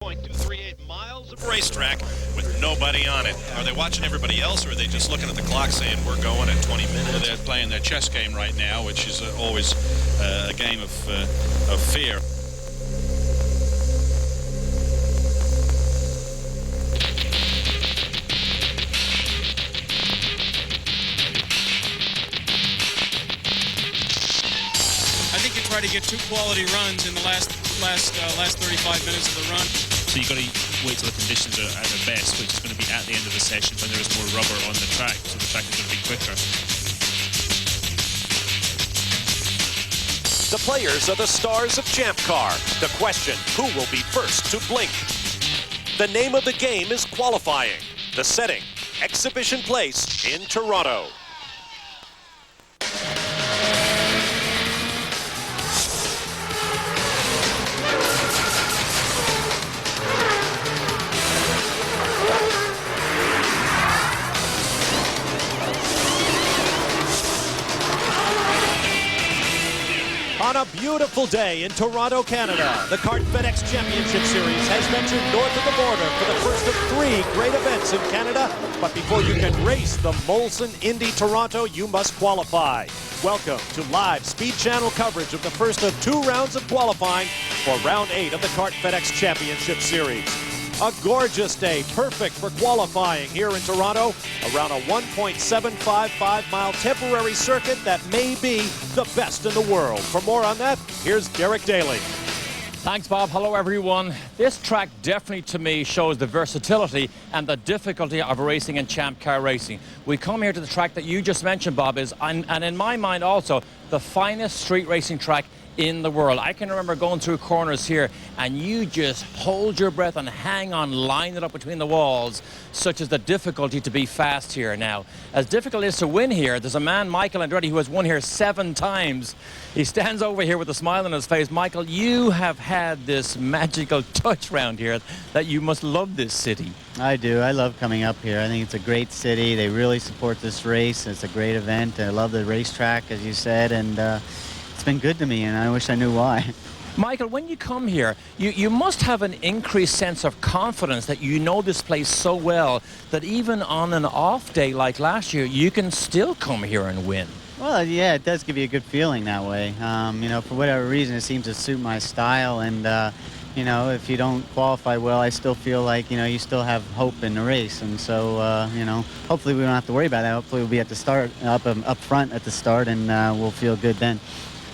.238 miles of racetrack with nobody on it. Are they watching everybody else, or are they just looking at the clock saying we're going at 20 minutes? Well, they're playing their chess game right now, which is always a game of fear. I think you try to get two quality runs in the last 35 minutes of the run. So you've got to wait till the conditions are at their best, which is going to be at the end of the session when there is more rubber on the track, so the track is going to be quicker. The players are the stars of Champ Car. The question, who will be first to blink? The name of the game is qualifying. The setting, Exhibition Place in Toronto. On a beautiful day in Toronto, Canada, the Kart FedEx Championship Series has ventured north of the border for the first of 3 great events in Canada. But before you can race the Molson Indy Toronto, you must qualify. Welcome to live Speed Channel coverage of the first of 2 rounds of qualifying for round 8 of the Kart FedEx Championship Series. A gorgeous day, perfect for qualifying here in Toronto, around a 1.755-mile temporary circuit that may be the best in the world. For more on that, here's Derek Daly. Thanks, Bob. Hello, everyone. This track definitely, to me, shows the versatility and the difficulty of racing in Champ Car racing. We come here to the track that you just mentioned, Bob, and in my mind also, the finest street racing track in the world. I can remember going through corners here and you just hold your breath and hang on, line it up between the walls, such as the difficulty to be fast here. Now, as difficult as to win here, there's a man, Michael Andretti, who has won here 7 times. He stands over here with a smile on his face. Michael, you have had this magical touch round here that you must love this city. I do. I love coming up here. I think it's a great city. They really support this race. It's a great event. I love the racetrack, as you said, and it's been good to me, and I wish I knew why. Michael, when you come here, you must have an increased sense of confidence that you know this place so well that even on an off day like last year, you can still come here and win. Well, yeah, it does give you a good feeling that way. You know, for whatever reason, it seems to suit my style, and you know, if you don't qualify well, I still feel like, you know, you still have hope in the race. And so, you know, hopefully we don't have to worry about that. Hopefully we'll be at the start, up front at the start, and we'll feel good then.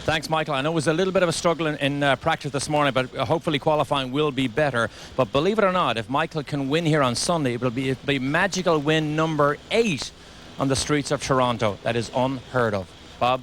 Thanks, Michael. I know it was a little bit of a struggle in practice this morning, but hopefully qualifying will be better. But believe it or not, if Michael can win here on Sunday, it'll be magical win number 8 on the streets of Toronto. That is unheard of. Bob?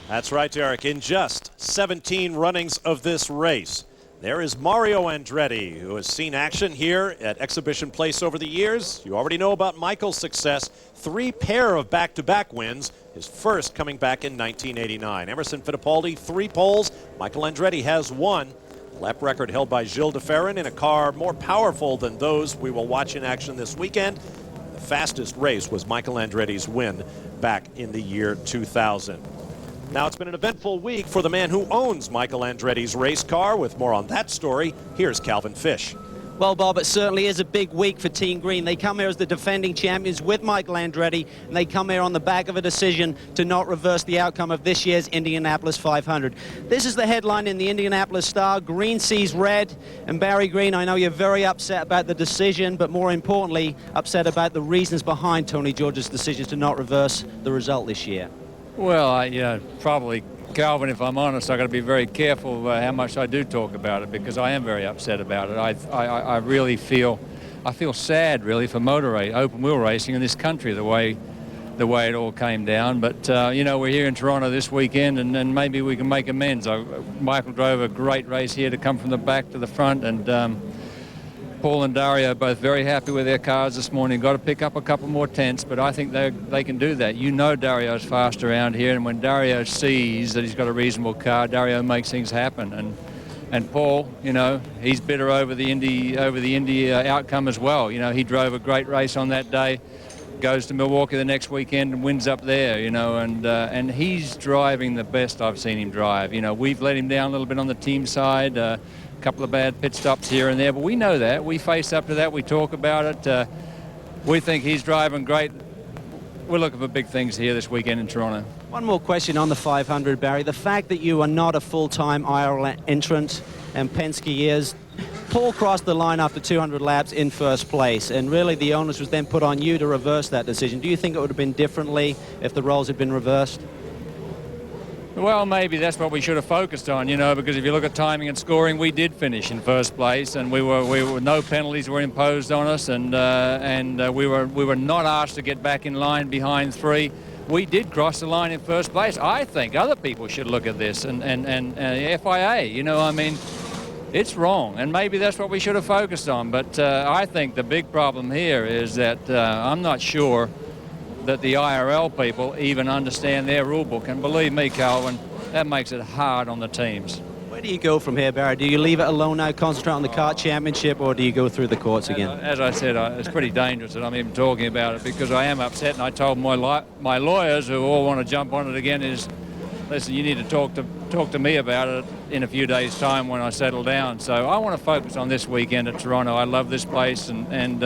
That's right, Derek. In just 17 runnings of this race, there is Mario Andretti, who has seen action here at Exhibition Place over the years. You already know about Michael's success. 3 pair of back-to-back wins, his first coming back in 1989. Emerson Fittipaldi, 3 poles. Michael Andretti has 1. The lap record held by Gilles de Ferran in a car more powerful than those we will watch in action this weekend. The fastest race was Michael Andretti's win back in the year 2000. Now, it's been an eventful week for the man who owns Michael Andretti's race car. With more on that story, here's Calvin Fish. Well, Bob, it certainly is a big week for Team Green. They come here as the defending champions with Michael Andretti, and they come here on the back of a decision to not reverse the outcome of this year's Indianapolis 500. This is the headline in the Indianapolis Star. Green sees red, and Barry Green, I know you're very upset about the decision, but more importantly, upset about the reasons behind Tony George's decision to not reverse the result this year. Well, probably, Calvin, if I'm honest, I've got to be very careful how much I do talk about it, because I am very upset about it. I really feel sad, really, for open wheel racing in this country, the way it all came down. But you know, we're here in Toronto this weekend, and maybe we can make amends. Michael drove a great race here to come from the back to the front, and Paul and Dario are both very happy with their cars this morning. Got to pick up a couple more tenths, but I think they can do that. You know, Dario's fast around here, and when Dario sees that he's got a reasonable car, Dario makes things happen. And Paul, you know, he's bitter over the Indy outcome as well. You know, he drove a great race on that day, goes to Milwaukee the next weekend and wins up there, you know, and he's driving the best I've seen him drive. You know, we've let him down a little bit on the team side. a couple of bad pit stops here and there, but we know that. We face up to that. We talk about it. We think he's driving great. We're looking for big things here this weekend in Toronto. One more question on the 500, Barry. The fact that you are not a full-time IRL entrant and Penske is, Paul crossed the line after 200 laps in first place, and really the onus was then put on you to reverse that decision. Do you think it would have been differently if the roles had been reversed? Well, maybe that's what we should have focused on, you know, because if you look at timing and scoring, we did finish in first place, and we were no penalties were imposed on us, and we were not asked to get back in line behind 3. We did cross the line in first place. I think other people should look at this and FIA, you know, I mean, it's wrong, and maybe that's what we should have focused on. But I think the big problem here is that I'm not sure that the IRL people even understand their rule book. And believe me, Calvin, that makes it hard on the teams. Where do you go from here, Barry? Do you leave it alone now, concentrate on the kart championship, or do you go through the courts again? As I said, it's pretty dangerous that I'm even talking about it, because I am upset, and I told my lawyers, who all want to jump on it again, is, listen, you need to talk to me about it in a few days' time when I settle down. So I want to focus on this weekend at Toronto. I love this place, and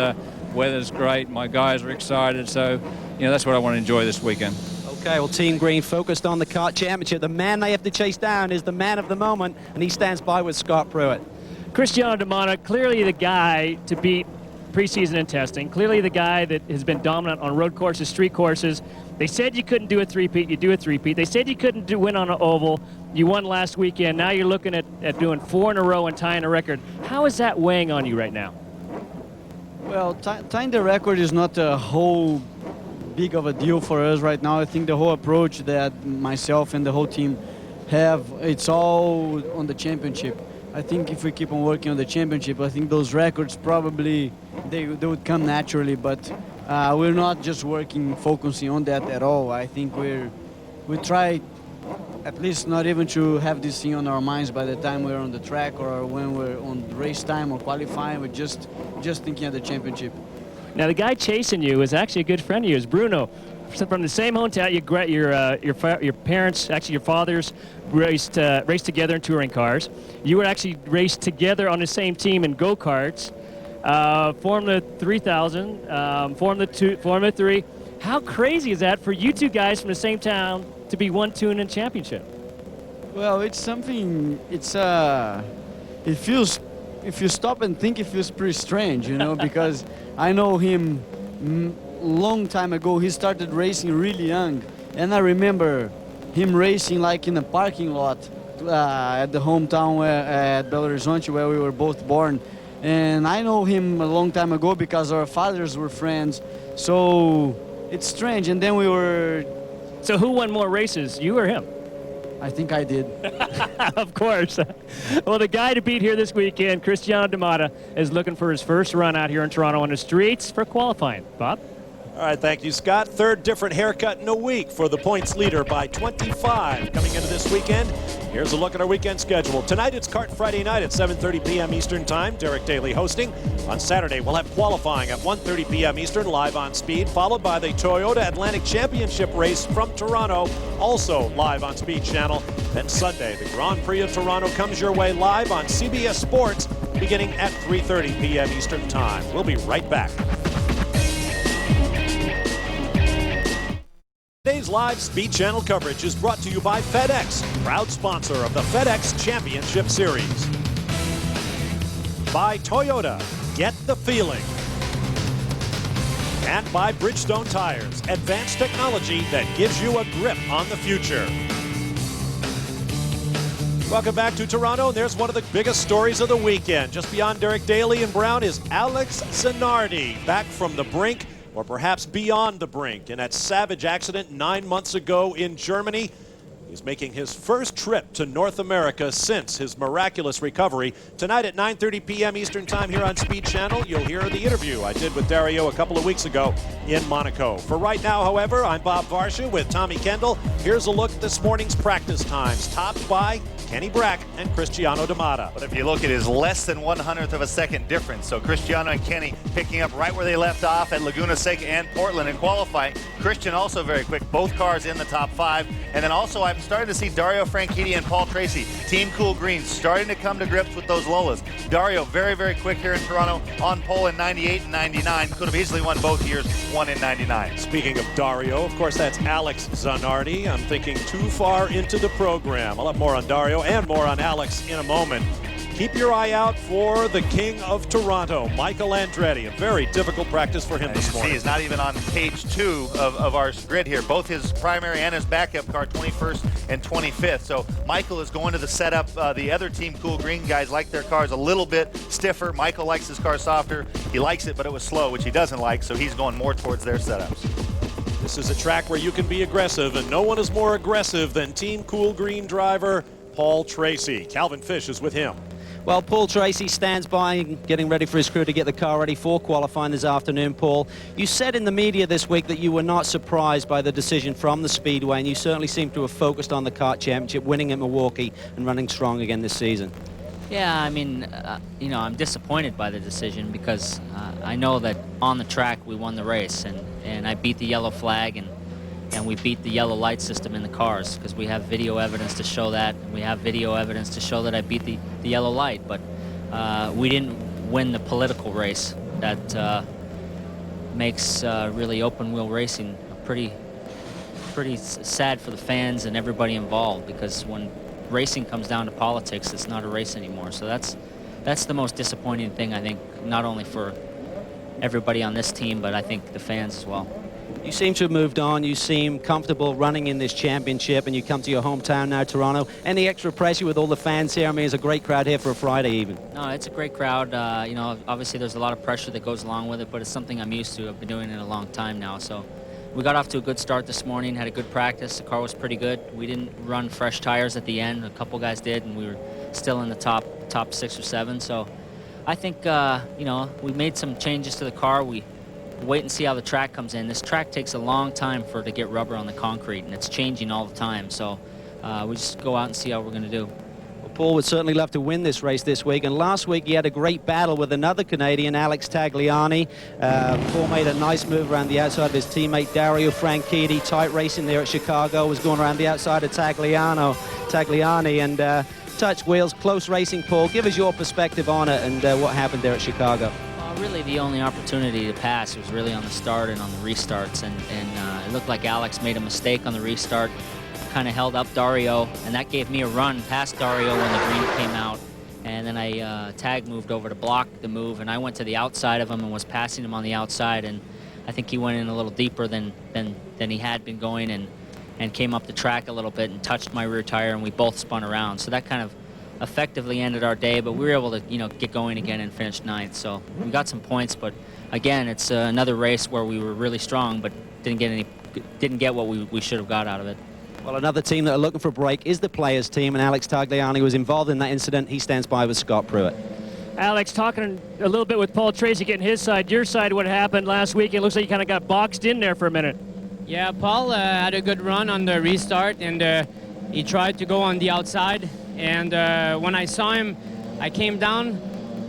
weather's great. My guys are excited, so you know that's what I want to enjoy this weekend. Okay, well, Team Green focused on the kart championship. The man they have to chase down is the man of the moment, and he stands by with Scott Pruitt. Cristiano D'Amata, clearly the guy to beat preseason and testing, clearly the guy that has been dominant on road courses, street courses. They said you couldn't do a three-peat, you do a three-peat. They said you couldn't win on an oval, you won last weekend. Now you're looking at doing 4 in a row and tying a record. How is that weighing on you right now? Well, tying the record is not a whole big of a deal for us right now. I think the whole approach that myself and the whole team have, it's all on the championship. I think if we keep on working on the championship, I think those records probably, they would come naturally, but we're not just focusing on that at all. I think we try at least not even to have this thing on our minds by the time we're on the track or when we're on race time or qualifying. We're just thinking of the championship. Now the guy chasing you is actually a good friend of yours, Bruno. From the same hometown, your parents, actually your fathers, raced together in touring cars. You were actually raced together on the same team in go-karts. Formula 3000, Formula 3. How crazy is that for you two guys from the same town to be 1-2 in a championship? Well, it's something. It feels. If you stop and think, it feels pretty strange, you know, because I know him long time ago. He started racing really young, and I remember him racing like in a parking lot at the hometown at Belo Horizonte, where we were both born. And I know him a long time ago because our fathers were friends. So it's strange. And then we were. So who won more races, you or him? I think I did. Of course. Well, the guy to beat here this weekend, Cristiano D'Amata, is looking for his first run out here in Toronto on the streets for qualifying. Bob? All right, thank you, Scott. Third different haircut in a week for the points leader by 25 coming into this weekend. Here's a look at our weekend schedule. Tonight it's Kart Friday night at 7:30 p.m. Eastern Time. Derek Daly hosting. On Saturday we'll have qualifying at 1:30 p.m. Eastern live on Speed, followed by the Toyota Atlantic Championship race from Toronto, also live on Speed Channel. Then Sunday, the Grand Prix of Toronto comes your way live on CBS Sports beginning at 3:30 p.m. Eastern Time. We'll be right back. Today's live Speed Channel coverage is brought to you by FedEx, proud sponsor of the FedEx Championship Series. By Toyota, get the feeling. And by Bridgestone Tires, advanced technology that gives you a grip on the future. Welcome back to Toronto. There's one of the biggest stories of the weekend. Just beyond Derek Daly and Brown is Alex Zanardi, back from the brink, or perhaps beyond the brink, in that savage accident 9 months ago in Germany. He's making his first trip to North America since his miraculous recovery. Tonight at 9:30 p.m. Eastern Time here on Speed Channel, you'll hear the interview I did with Dario a couple of weeks ago in Monaco. For right now, however, I'm Bob Varsha with Tommy Kendall. Here's a look at this morning's practice times, topped by Kenny Brack and Cristiano D'Amata. But if you look at his less than 1/100th of a second difference, so Cristiano and Kenny picking up right where they left off at Laguna Seca and Portland in qualifying. Christian also very quick, both cars in the top 5. And then also I'm starting to see Dario Franchitti and Paul Tracy, Team Cool Green, starting to come to grips with those Lolas. Dario very, very quick here in Toronto, on pole in 98 and 99. Could have easily won both years, won in 99. Speaking of Dario, of course, that's Alex Zanardi. I'm thinking too far into the program. I'll have more on Dario and more on Alex in a moment. Keep your eye out for the King of Toronto, Michael Andretti. A very difficult practice for him this morning. He's not even on page 2 of our grid here. Both his primary and his backup car, 21st and 25th. So Michael is going to the setup. The other Team Cool Green guys like their cars a little bit stiffer. Michael likes his car softer. He likes it, but it was slow, which he doesn't like, so he's going more towards their setups. This is a track where you can be aggressive, and no one is more aggressive than Team Cool Green driver Paul Tracy. Calvin Fish is with him. Well, Paul Tracy stands by, getting ready for his crew to get the car ready for qualifying this afternoon. Paul, you said in the media this week that you were not surprised by the decision from the Speedway, and you certainly seem to have focused on the kart championship, winning at Milwaukee and running strong again this season. Yeah, I mean, you know, I'm disappointed by the decision because I know that on the track we won the race, and I beat the yellow flag, and we beat the yellow light system in the cars because we have video evidence to show that. We have video evidence to show that I beat the yellow light, but we didn't win the political race that makes really open wheel racing pretty sad for the fans and everybody involved, because when racing comes down to politics, it's not a race anymore. So that's the most disappointing thing, I think, not only for everybody on this team, but I think the fans as well. You seem to have moved on. You seem comfortable running in this championship, and you come to your hometown now, Toronto. Any extra pressure with all the fans here? I mean, it's a great crowd here for a Friday even. No, it's a great crowd. You know, obviously there's a lot of pressure that goes along with it, but it's something I'm used to. I've been doing it a long time now. So we got off to a good start this morning, had a good practice. The car was pretty good. We didn't run fresh tires at the end. A couple guys did, and we were still in the top 6 or 7. So I think, you know, we made some changes to the car. We wait and see how the track comes in. This track takes a long time for it to get rubber on the concrete, and it's changing all the time. So we just go out and see how we're going to do. Well, Paul would certainly love to win this race this week, and last week he had a great battle with another Canadian, Alex Tagliani. Paul made a nice move around the outside of his teammate Dario Franchitti. Tight racing there at Chicago, was going around the outside of Tagliani, and touched wheels, close racing. Paul, give us your perspective on it and what happened there at Chicago. Really, the only opportunity to pass was really on the start and on the restarts, and it looked like Alex made a mistake on the restart, kind of held up Dario, and that gave me a run past Dario when the green came out, and then I tag moved over to block the move, and I went to the outside of him and was passing him on the outside, and I think he went in a little deeper than he had been going, and came up the track a little bit and touched my rear tire, and we both spun around. So that kind of effectively ended our day, but we were able to, you know, get going again and finish 9th. So we got some points, but again, it's another race where we were really strong, but didn't get what we should have got out of it. Well, another team that are looking for a break is the Players team, and Alex Tagliani was involved in that incident. He stands by with Scott Pruitt. Alex, talking a little bit with Paul Tracy, getting his side, your side, what happened last week. It looks like you kind of got boxed in there for a minute. Yeah, Paul had a good run on the restart, and he tried to go on the outside. And when I saw him, I came down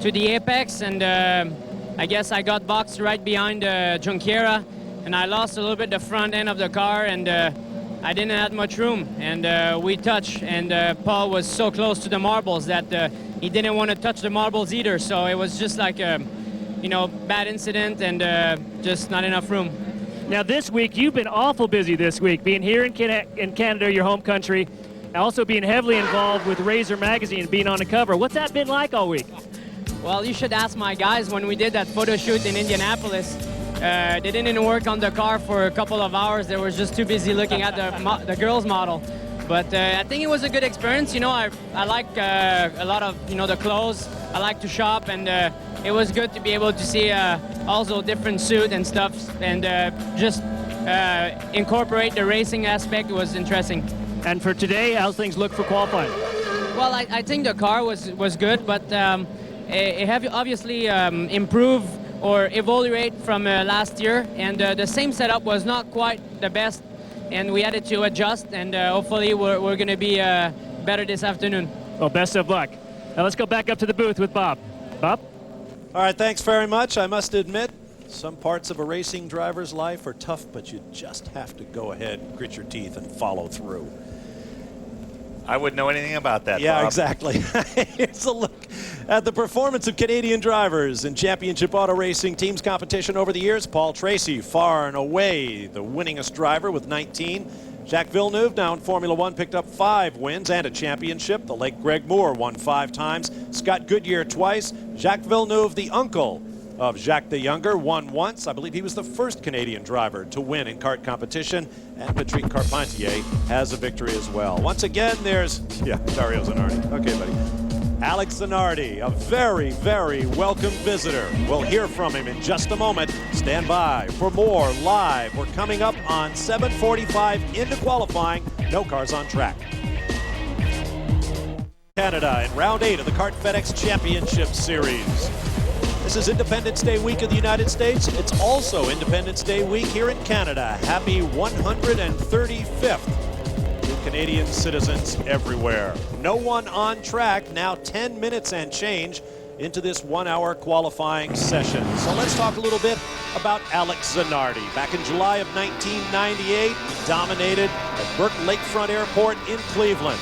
to the apex, and I guess I got boxed right behind Junqueira, and I lost a little bit the front end of the car, and I didn't have much room. And we touched, and Paul was so close to the marbles that he didn't want to touch the marbles either. So it was just like a, you know, bad incident, and just not enough room. Now this week, you've been awful busy this week, being here in Canada, your home country, also being heavily involved with Razor Magazine, being on the cover. What's that been like all week? Well, you should ask my guys. When we did that photo shoot in Indianapolis, they didn't work on the car for a couple of hours. They were just too busy looking at the girls' model. But I think it was a good experience. You know, I like a lot of, you know, the clothes. I like to shop, and it was good to be able to see also different suit and stuff, and just incorporate the racing aspect. It was interesting. And for today, how's things look for qualifying? Well, I think the car was good, but it have obviously improved or evaluate from last year, and the same setup was not quite the best, and we had to adjust, and hopefully we're going to be better this afternoon. Well, best of luck. Now let's go back up to the booth with Bob. Bob? All right, thanks very much. I must admit, some parts of a racing driver's life are tough, but you just have to go ahead, grit your teeth, and follow through. I wouldn't know anything about that, Yeah, Bob. exactly. Here's a look at the performance of Canadian drivers in championship auto racing teams competition over the years. Paul Tracy, far and away the winningest driver with 19. Jacques Villeneuve, now in Formula One, picked up 5 wins and a championship. The late Greg Moore won 5 times. Scott Goodyear twice. Jacques Villeneuve, the uncle of Jacques the Younger, won once. I believe he was the first Canadian driver to win in kart competition. And Patrick Carpentier has a victory as well. Once again, there's, Dario Zanardi. Okay, buddy. Alex Zanardi, a very, very welcome visitor. We'll hear from him in just a moment. Stand by for more live. We're coming up on 7:45 into qualifying. No cars on track. Canada in round 8 of the Kart FedEx Championship Series. This is Independence Day week in the United States. It's also Independence Day week here in Canada. Happy 135th to Canadian citizens everywhere. No one on track, now 10 minutes and change into this 1-hour qualifying session. So let's talk a little bit about Alex Zanardi. Back in July of 1998, he dominated at Burke Lakefront Airport in Cleveland.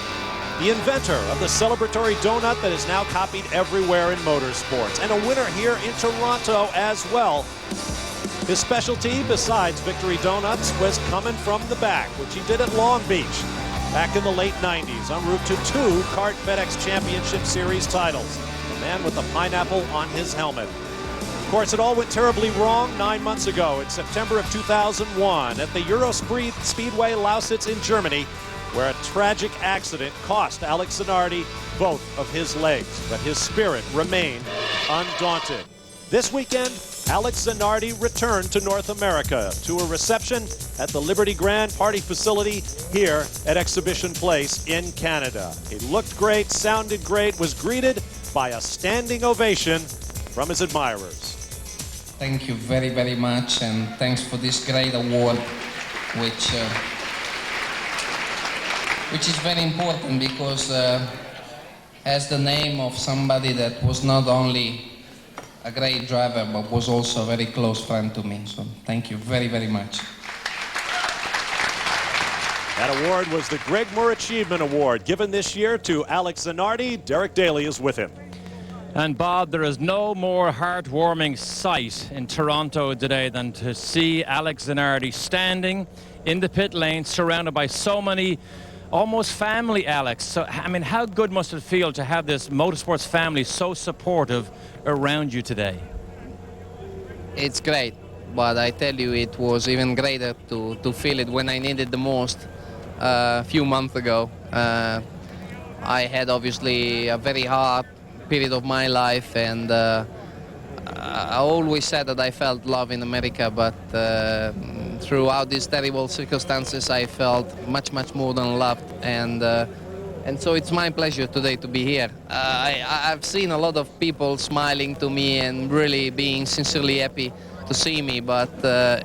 The inventor of the celebratory donut that is now copied everywhere in motorsports, and a winner here in Toronto as well. His specialty, besides Victory Donuts, was coming from the back, which he did at Long Beach back in the late 90s, en route to 2 Kart FedEx Championship Series titles. The man with the pineapple on his helmet. Of course, it all went terribly wrong 9 months ago in September of 2001 at the Speedway Lausitz in Germany, where a tragic accident cost Alex Zanardi both of his legs, but his spirit remained undaunted. This weekend, Alex Zanardi returned to North America to a reception at the Liberty Grand Party facility here at Exhibition Place in Canada. He looked great, sounded great, was greeted by a standing ovation from his admirers. Thank you very, very much, and thanks for this great award, which is very important because has the name of somebody that was not only a great driver, but was also a very close friend to me. So thank you very, very much. That award was the Greg Moore Achievement Award, given this year to Alex Zanardi. Derek Daly is with him. And Bob, there is no more heartwarming sight in Toronto today than to see Alex Zanardi standing in the pit lane, surrounded by so many almost family, Alex. So, I mean, how good must it feel to have this motorsports family so supportive around you today? It's great, but I tell you, it was even greater to feel it when I needed the most a few months ago. I had obviously a very hard period of my life, and I always said that I felt love in America, but throughout these terrible circumstances, I felt much, much more than loved, and so it's my pleasure today to be here. I've seen a lot of people smiling to me and really being sincerely happy to see me, but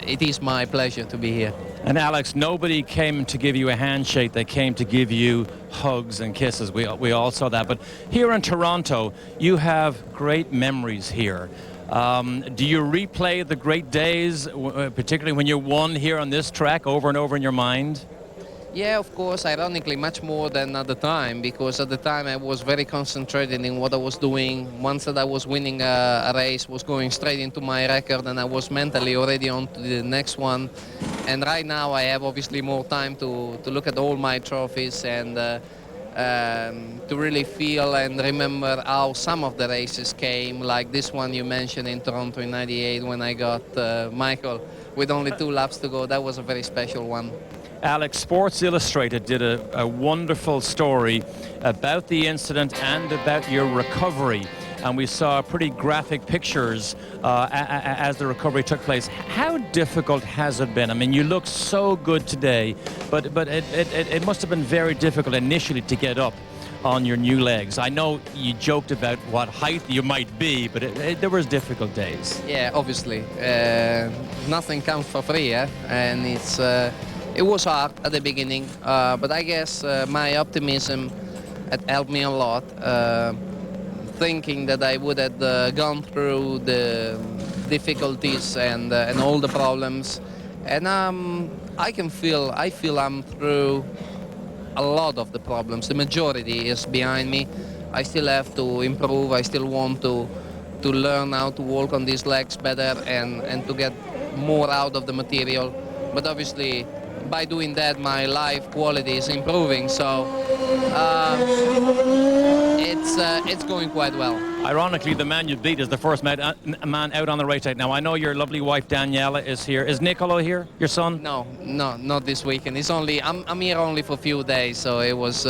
it is my pleasure to be here. And Alex, nobody came to give you a handshake. They came to give you hugs and kisses. We all saw that. But here in Toronto, you have great memories here. Do you replay the great days, particularly when you won here on this track, over and over in your mind? Yeah, of course, ironically, much more than at the time, because at the time I was very concentrated in what I was doing. Once that I was winning a race, was going straight into my record, and I was mentally already on to the next one. And right now I have obviously more time to look at all my trophies and to really feel and remember how some of the races came, like this one you mentioned in Toronto in '98 when I got Michael with only 2 laps to go. That was a very special one. Alex, Sports Illustrated did a wonderful story about the incident and about your recovery. And we saw pretty graphic pictures as the recovery took place. How difficult has it been? I mean, you look so good today, but it must have been very difficult initially to get up on your new legs. I know you joked about what height you might be, but there was difficult days. Yeah, obviously. Nothing comes for free, and it was hard at the beginning, but I guess my optimism it helped me a lot. Thinking that I would have gone through the difficulties and all the problems, and I feel I'm through a lot of the problems. The majority is behind me. I still have to improve. I still want to learn how to walk on these legs better and to get more out of the material. But obviously, by doing that, my life quality is improving. So it's going quite well. Ironically, the man you beat is the first man out on the race right now. I know your lovely wife Daniela is here. Is Nicolo here, your son? No, not this weekend. I'm here only for a few days, so it was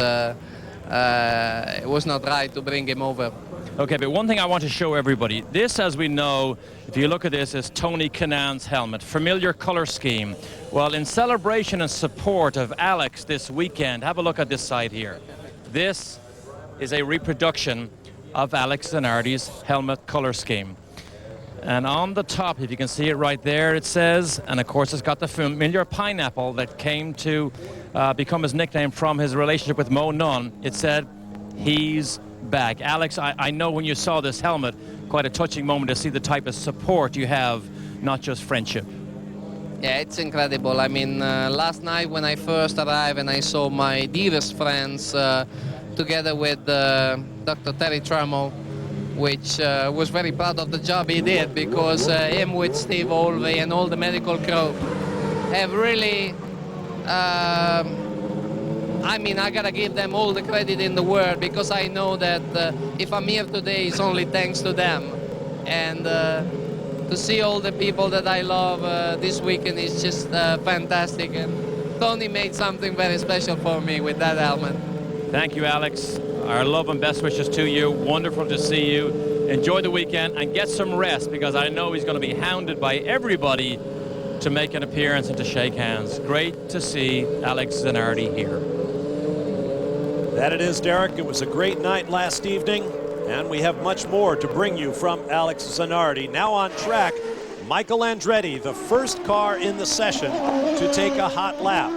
not right to bring him over. Okay, but one thing I want to show everybody. This, as we know, if you look at this, is Tony Kanaan's helmet. Familiar color scheme. Well, in celebration and support of Alex this weekend, have a look at this side here. This is a reproduction of Alex Zanardi's helmet color scheme. And on the top, if you can see it right there, it says, and of course it's got the familiar pineapple that came to become his nickname from his relationship with Mo Nunn. It said, "He's back." Alex, I know when you saw this helmet, quite a touching moment to see the type of support you have, not just friendship. Yeah, it's incredible. I mean, last night when I first arrived and I saw my dearest friends together with Dr. Terry Trammell, which was very proud of the job he did, because him with Steve Olvey and all the medical crew have really, I mean, I gotta give them all the credit in the world, because I know that if I'm here today, it's only thanks to them. And to see all the people that I love this weekend is just fantastic. And Tony made something very special for me with that helmet. Thank you, Alex. Our love and best wishes to you. Wonderful to see you. Enjoy the weekend and get some rest, because I know he's going to be hounded by everybody to make an appearance and to shake hands. Great to see Alex Zanardi here. That it is, Derek. It was a great night last evening, and we have much more to bring you from Alex Zanardi. Now on track, Michael Andretti, the first car in the session to take a hot lap.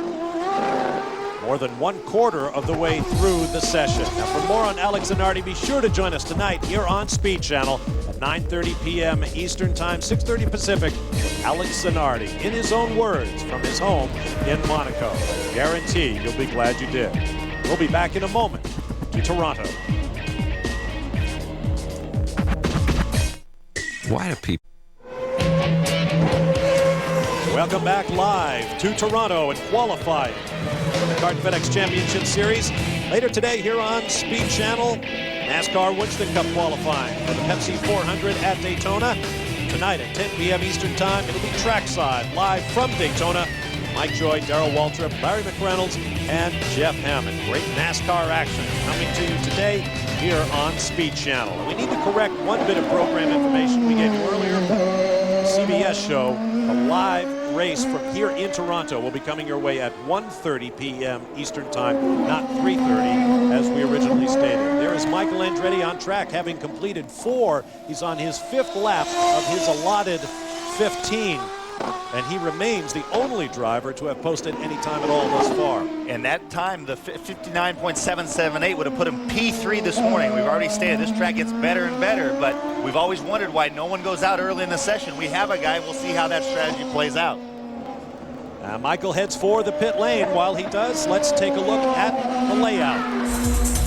More than 1/4 of the way through the session. Now, for more on Alex Zanardi, be sure to join us tonight here on Speed Channel at 9:30 p.m. Eastern Time, 6:30 Pacific. Alex Zanardi, in his own words, from his home in Monaco. Guarantee you'll be glad you did. We'll be back in a moment to Toronto. Why do people? Welcome back live to Toronto and qualifying. The Kart FedEx Championship Series. Later today here on Speed Channel, NASCAR Winston Cup qualifying for the Pepsi 400 at Daytona. Tonight at 10 p.m. Eastern Time, it'll be trackside live from Daytona. Mike Joy, Darrell Waltrip, Larry McReynolds, and Jeff Hammond. Great NASCAR action coming to you today here on Speed Channel. And we need to correct one bit of program information we gave you earlier. The CBS show, a live race from here in Toronto, will be coming your way at 1:30 p.m. Eastern Time, not 3:30 as we originally stated. There is Michael Andretti on track, having completed 4. He's on his 5th lap of his allotted 15. And he remains the only driver to have posted any time at all thus far. And that time, the 59.778, would have put him P3 this morning. We've already stated this track gets better and better, but we've always wondered why no one goes out early in the session. We have a guy. We'll see how that strategy plays out. Michael heads for the pit lane. While he does, let's take a look at the layout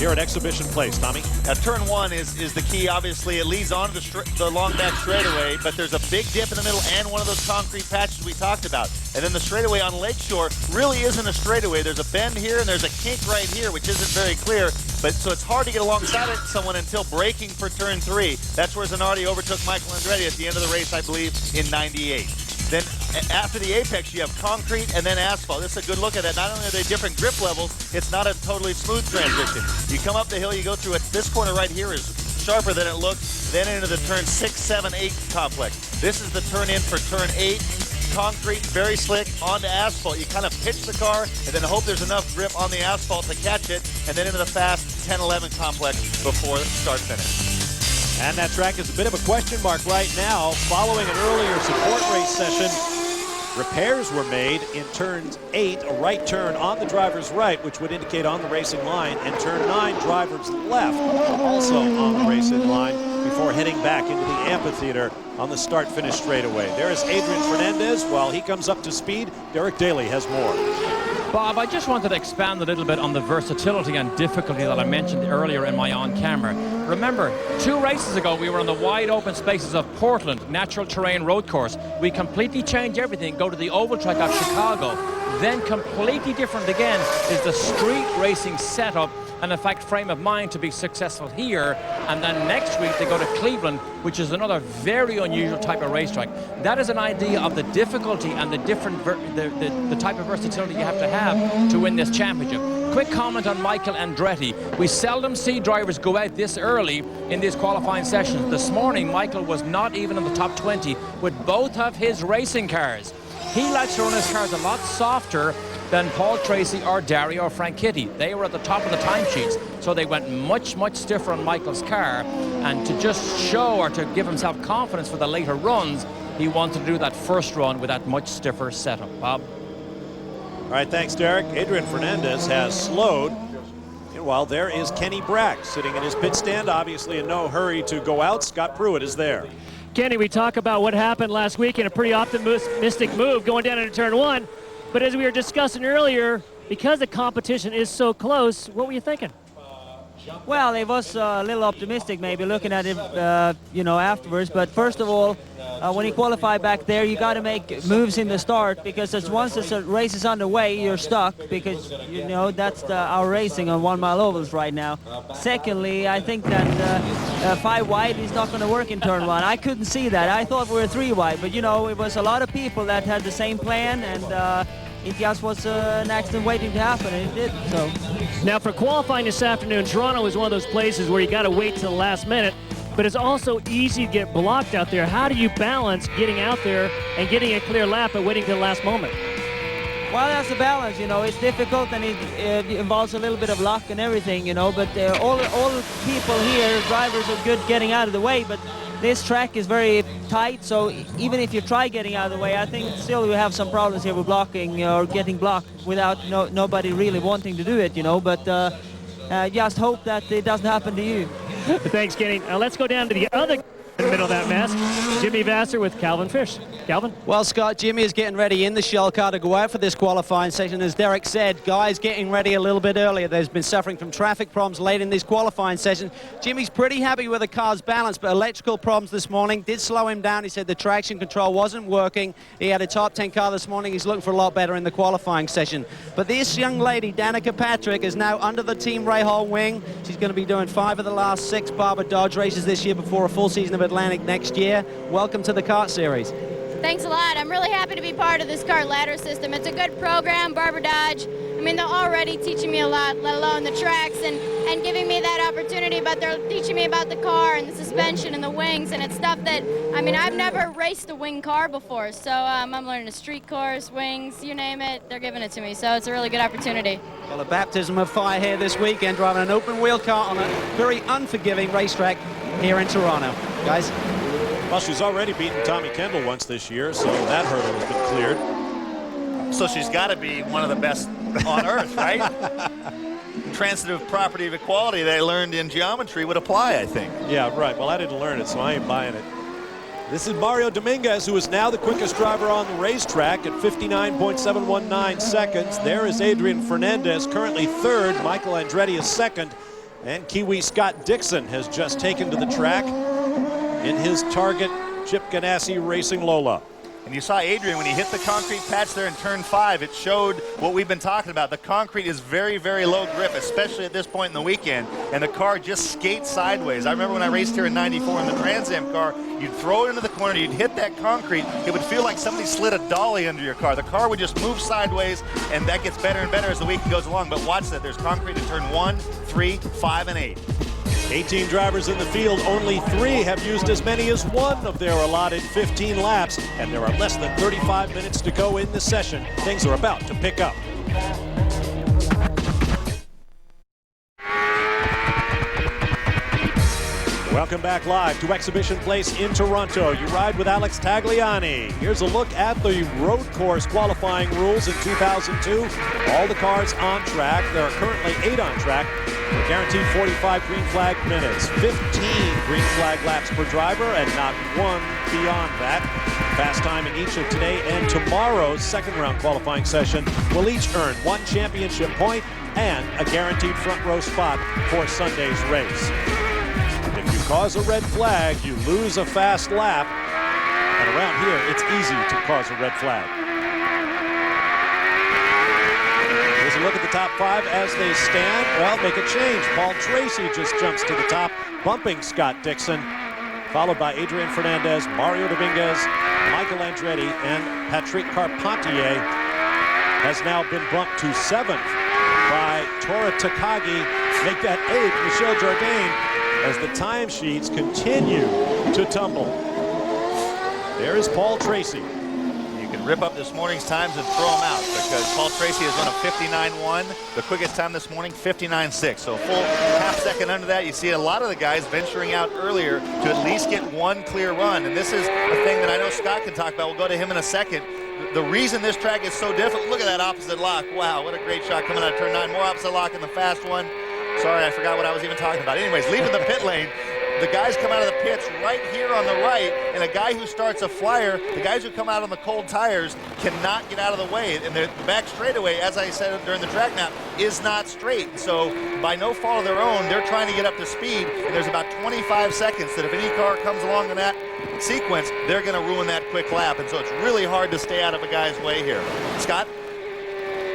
here at Exhibition Place. Tommy? Now, turn 1 is the key. Obviously, it leads on to the long back straightaway, but there's a big dip in the middle and one of those concrete patches we talked about. And then the straightaway on Lakeshore really isn't a straightaway. There's a bend here and there's a kink right here, which isn't very clear. But so it's hard to get alongside of someone until braking for turn 3. That's where Zanardi overtook Michael Andretti at the end of the race, I believe, in 98. Then after the apex, you have concrete and then asphalt. This is a good look at that. Not only are they different grip levels, it's not a totally smooth transition. You come up the hill, you go through it. This corner right here is sharper than it looks, then into the turn 6, 7, 8 complex. This is the turn in for turn 8. Concrete, very slick, onto asphalt. You kind of pitch the car and then hope there's enough grip on the asphalt to catch it, and then into the fast 10, 11 complex before start-finish. And that track is a bit of a question mark right now. Following an earlier support race session, Repairs were made in turn 8, a right turn on the driver's right, which would indicate on the racing line, and turn 9, driver's left, also on the racing line, before heading back into the amphitheater on the start-finish straightaway. There is Adrian Fernandez. While he comes up to speed, Derek Daly has more. Bob, I just wanted to expand a little bit on the versatility and difficulty that I mentioned earlier in my on-camera. Remember, 2 races ago, we were on the wide open spaces of Portland, natural terrain road course. We completely change everything, go to the oval track of Chicago. Then completely different again is the street racing setup and in fact frame of mind to be successful here. And then next week they go to Cleveland, which is another very unusual type of racetrack. That is an idea of the difficulty and the different the type of versatility you have to win this championship. Quick comment on Michael Andretti. We seldom see drivers go out this early in these qualifying sessions. This morning, Michael was not even in the top 20 with both of his racing cars. He likes to run his cars a lot softer than Paul Tracy or Dario or Frank Kitty. They were at the top of the timesheets, so they went much, much stiffer on Michael's car. And to just show or to give himself confidence for the later runs, he wanted to do that first run with that much stiffer setup. Bob? All right, thanks, Derek. Adrian Fernandez has slowed. Meanwhile, there is Kenny Brack sitting in his pit stand, obviously in no hurry to go out. Scott Pruitt is there. Kenny, we talk about what happened last week in a pretty optimistic move going down into turn 1. But as we were discussing earlier, because the competition is so close, what were you thinking? Well, it was a little optimistic maybe looking at it, afterwards. But first of all, when you qualify back there, you got to make moves in the start because once the race is underway, you're stuck because, that's our racing on 1 mile ovals right now. Secondly, I think that 5 wide is not going to work in turn 1. I couldn't see that. I thought we were 3 wide, but, it was a lot of people that had the same plan and it just was an accident waiting to happen, and it did. So, now for qualifying this afternoon, Toronto is one of those places where you got to wait till the last minute, but it's also easy to get blocked out there. How do you balance getting out there and getting a clear lap and waiting till the last moment? Well, that's a balance, it's difficult and it involves a little bit of luck and everything, but all the people here, drivers are good getting out of the way, but this track is very tight, so even if you try getting out of the way, I think still we have some problems here with blocking or getting blocked without nobody really wanting to do it, but just hope that it doesn't happen to you. Thanks, Kenny. Now let's go down to the other in the middle of that mess. Jimmy Vasser with Calvin Fish. Calvin? Well, Scott, Jimmy is getting ready in the shell car to go out for this qualifying session. As Derek said, guys getting ready a little bit earlier. There's been suffering from traffic problems late in this qualifying session. Jimmy's pretty happy with the car's balance, but electrical problems this morning did slow him down. He said the traction control wasn't working. He had a top 10 car this morning. He's looking for a lot better in the qualifying session. But this young lady, Danica Patrick, is now under the Team Rahal wing. She's going to be doing 5 of the last 6 Barber Dodge races this year before a full season of Atlantic next year. Welcome to the kart series. Thanks a lot. I'm really happy to be part of this kart ladder system. It's a good program, Barber Dodge. I mean, they're already teaching me a lot, let alone the tracks and giving me that opportunity, but they're teaching me about the car and the suspension and the wings, and it's stuff that, I mean, I've never raced a wing car before, so I'm learning a street course, wings, you name it, they're giving it to me, so it's a really good opportunity. Well, a baptism of fire here this weekend, driving an open wheel car on a very unforgiving racetrack here in Toronto. Guys? Well, she's already beaten Tommy Kendall once this year, so that hurdle has been cleared. So she's got to be one of the best on earth, right? Transitive property of equality they learned in geometry would apply, I think. Yeah, right. Well, I didn't learn it, so I ain't buying it. This is Mario Dominguez, who is now the quickest driver on the racetrack at 59.719 seconds. There is Adrian Fernandez, currently third. Michael Andretti is second. And Kiwi Scott Dixon has just taken to the track in his Target Chip Ganassi Racing Lola. And you saw Adrian when he hit the concrete patch there in turn 5. It showed what we've been talking about. The concrete is very, very low grip, especially at this point in the weekend. And the car just skates sideways. I remember when I raced here in '94 in the Trans Am car, you'd throw it into the corner, you'd hit that concrete, it would feel like somebody slid a dolly under your car. The car would just move sideways, and that gets better and better as the week goes along. But watch that, there's concrete in turn 1, 3, 5, and 8. 18 drivers in the field, only 3 have used as many as 1 of their allotted 15 laps, and there are less than 35 minutes to go in the session. Things are about to pick up. Welcome Welcome back live to Exhibition Place in Toronto. You ride with Alex Tagliani. Here's a look at the road course qualifying rules in 2002. All the cars on track. There are currently 8 on track. We're guaranteed 45 green flag minutes, 15 green flag laps per driver, and not one beyond that. Fast time in each of today and tomorrow's second round qualifying session will each earn 1 championship point and a guaranteed front row spot for Sunday's race. If you cause a red flag, you lose a fast lap. And around here, it's easy to cause a red flag. Here's a look at the top 5 as they stand. Well, make a change. Paul Tracy just jumps to the top, bumping Scott Dixon, followed by Adrian Fernandez, Mario Dominguez, Michael Andretti, and Patrick Carpentier has now been bumped to 7th by Tora Takagi. Make that 8th, Michel Jourdain, as the timesheets continue to tumble. There is Paul Tracy. You can rip up this morning's times and throw them out, because Paul Tracy has run a 59.1. The quickest time this morning, 59.6. So a full half second under that. You see a lot of the guys venturing out earlier to at least get 1 clear run. And this is a thing that I know Scott can talk about. We'll go to him in a second. The reason this track is so difficult, look at that opposite lock. Wow, what a great shot coming out of turn 9. More opposite lock in the fast one. Sorry, I forgot what I was even talking about. Anyways, leaving the pit lane, the guys come out of the pits right here on the right, and a guy who starts a flyer, the guys who come out on the cold tires cannot get out of the way. And the back straightaway, as I said during the track map, is not straight. So by no fault of their own, they're trying to get up to speed, and there's about 25 seconds that if any car comes along in that sequence, they're going to ruin that quick lap. And so it's really hard to stay out of a guy's way here. Scott?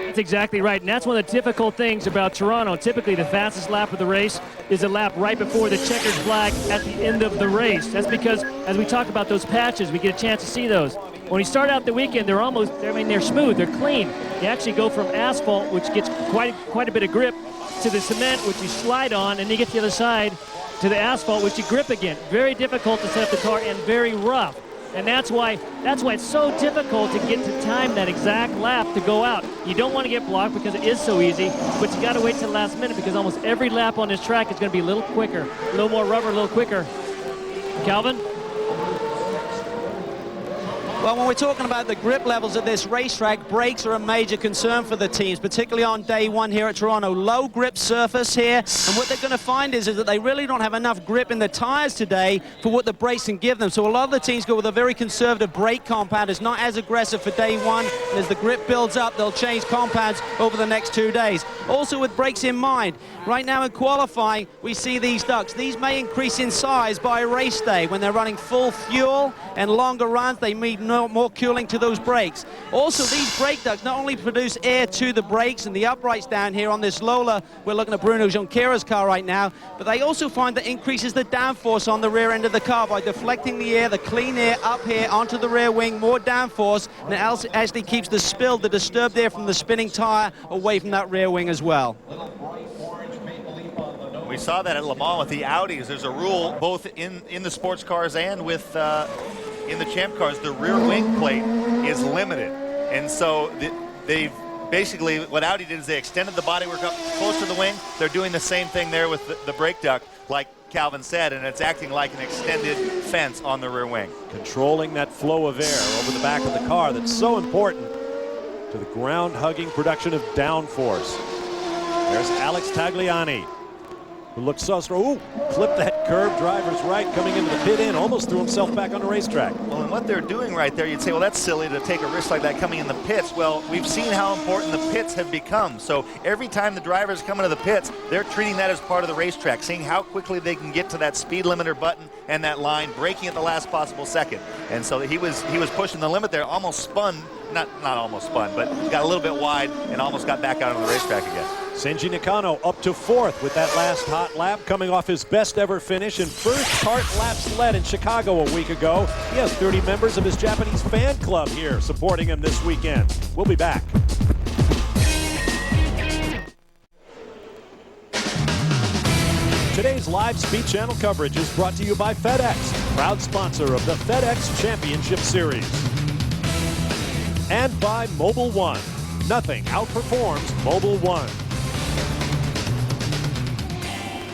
That's exactly right, and that's one of the difficult things about Toronto. Typically, the fastest lap of the race is a lap right before the checkered flag at the end of the race. That's because, as we talk about those patches, we get a chance to see those. When you start out the weekend, they're smooth, they're clean. You actually go from asphalt, which gets quite a bit of grip, to the cement, which you slide on, and then you get to the other side to the asphalt, which you grip again. Very difficult to set up the car and very rough. And that's why it's so difficult to get to time that exact lap to go out. You don't want to get blocked because it is so easy, but you got to wait till the last minute because almost every lap on this track is going to be a little quicker, a little more rubber, a little quicker. Calvin? Well, when we're talking about the grip levels at this racetrack, brakes are a major concern for the teams, particularly on day 1 here at Toronto. Low grip surface here, and what they're going to find is that they really don't have enough grip in the tires today for what the brakes can give them. So a lot of the teams go with a very conservative brake compound. It's not as aggressive for day 1, and as the grip builds up, they'll change compounds over the next 2 days. Also with brakes in mind, right now in qualifying, we see these ducts. These may increase in size by race day. When they're running full fuel and longer runs, they need more cooling to those brakes. Also, these brake ducts not only produce air to the brakes and the uprights down here on this Lola, we're looking at Bruno Junqueira's car right now, but they also find that increases the downforce on the rear end of the car by deflecting the air, the clean air up here onto the rear wing, more downforce, and it actually keeps the spill, the disturbed air from the spinning tire away from that rear wing as well. We saw that at Le Mans with the Audis. There's a rule both in the sports cars and with in the champ cars, the rear wing plate is limited. And so they've basically, what Audi did is they extended the bodywork up close to the wing. They're doing the same thing there with the brake duct, like Calvin said, and it's acting like an extended fence on the rear wing. Controlling that flow of air over the back of the car that's so important to the ground-hugging production of downforce. There's Alex Tagliani, who looks so strong. Ooh, clipped that curve, driver's right, coming into the pit in, almost threw himself back on the racetrack. Well, and what they're doing right there, you'd say, well, that's silly to take a risk like that coming in the pits. Well, we've seen how important the pits have become. So every time the drivers come into the pits, they're treating that as part of the racetrack, seeing how quickly they can get to that speed limiter button and that line, braking at the last possible second. And so he was pushing the limit there, almost spun, not almost spun, but got a little bit wide and almost got back out on the racetrack again. Shinji Nakano up to 4th with that last hot lap, coming off his best ever finish in first kart lap sled in Chicago a week ago. He has 30 members of his Japanese fan club here supporting him this weekend. We'll be back. Today's live Speed Channel coverage is brought to you by FedEx, proud sponsor of the FedEx Championship Series. And by Mobile One. Nothing outperforms Mobile One.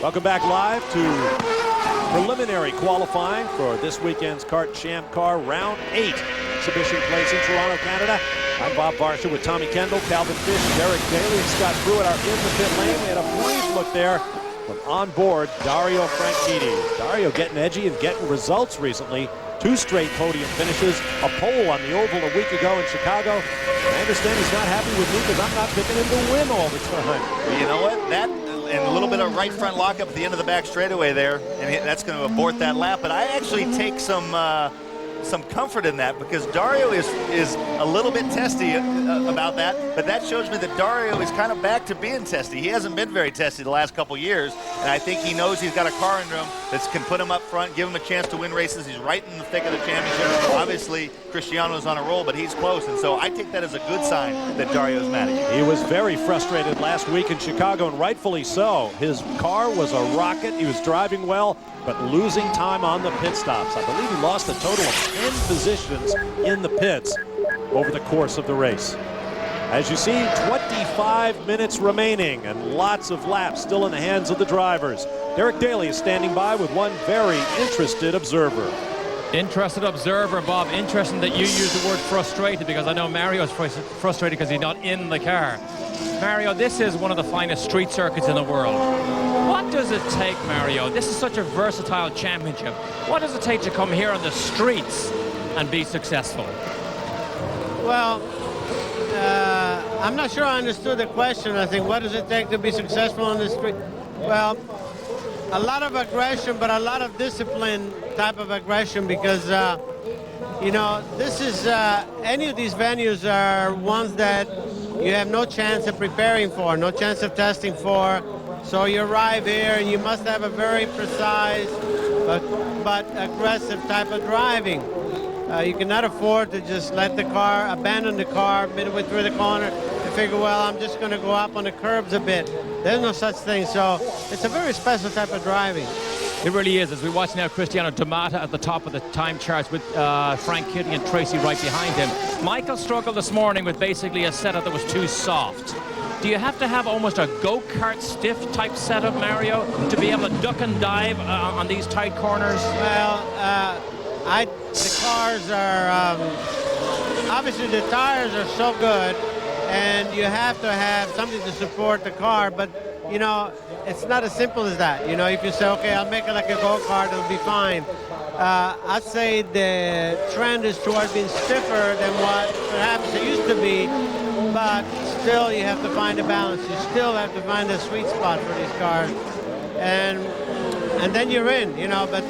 Welcome back live to preliminary qualifying for this weekend's Kart Champ Car Round 8. Exhibition place in Toronto, Canada. I'm Bob Varsha with Tommy Kendall, Calvin Fish, Derek Daly, and Scott Pruitt are in the pit lane. We had a brief look there from on board Dario Franchitti. Dario getting edgy and getting results recently. 2 straight podium finishes, a pole on the oval a week ago in Chicago. I understand he's not happy with me because I'm not picking him to win all the time. You know what? That and a little bit of right front lockup at the end of the back straightaway there, and that's going to abort that lap. But I actually take some comfort in that because Dario is a little bit testy about that, but that shows me that Dario is kind of back to being testy. He hasn't been very testy the last couple years, and I think he knows he's got a car in him that can put him up front, give him a chance to win races. He's right in the thick of the championship. Obviously, Cristiano's on a roll, but he's close, and so I take that as a good sign that Dario's mad at you. He was very frustrated last week in Chicago, and rightfully so. His car was a rocket. He was driving well, but losing time on the pit stops. I believe he lost a total of 10 positions in the pits over the course of the race. As you see, 25 minutes remaining and lots of laps still in the hands of the drivers. Derek Daly is standing by with one very interested observer. Interested observer, Bob. Interesting that you use the word frustrated because I know Mario's frustrated because he's not in the car. Mario, this is one of the finest street circuits in the world. What does it take, Mario? This is such a versatile championship. What does it take to come here on the streets and be successful? Well, I'm not sure I understood the question. I think, what does it take to be successful on the street? Well, a lot of aggression, but a lot of discipline type of aggression because, you know, this is, any of these venues are ones that you have no chance of preparing for, no chance of testing for. So you arrive here and you must have a very precise but aggressive type of driving. You cannot afford to just let the car, abandon the car midway through the corner and figure, well, I'm just going to go up on the curbs a bit. There's no such thing. So it's a very special type of driving. It really is. As we watch now, Cristiano Domata at the top of the time charts with Franchitti and Tracy right behind him. Michael struggled this morning with basically a setup that was too soft. Do you have to have almost a go-kart stiff type setup, Mario, to be able to duck and dive on these tight corners? Well, the cars are, obviously the tires are so good, and you have to have something to support the car, but you know, it's not as simple as that. You know, if you say, okay, I'll make it like a go-kart, it'll be fine. I'd say the trend is towards being stiffer than what perhaps it used to be, but still you have to find a balance. You still have to find a sweet spot for these cars. And then you're in, you know, but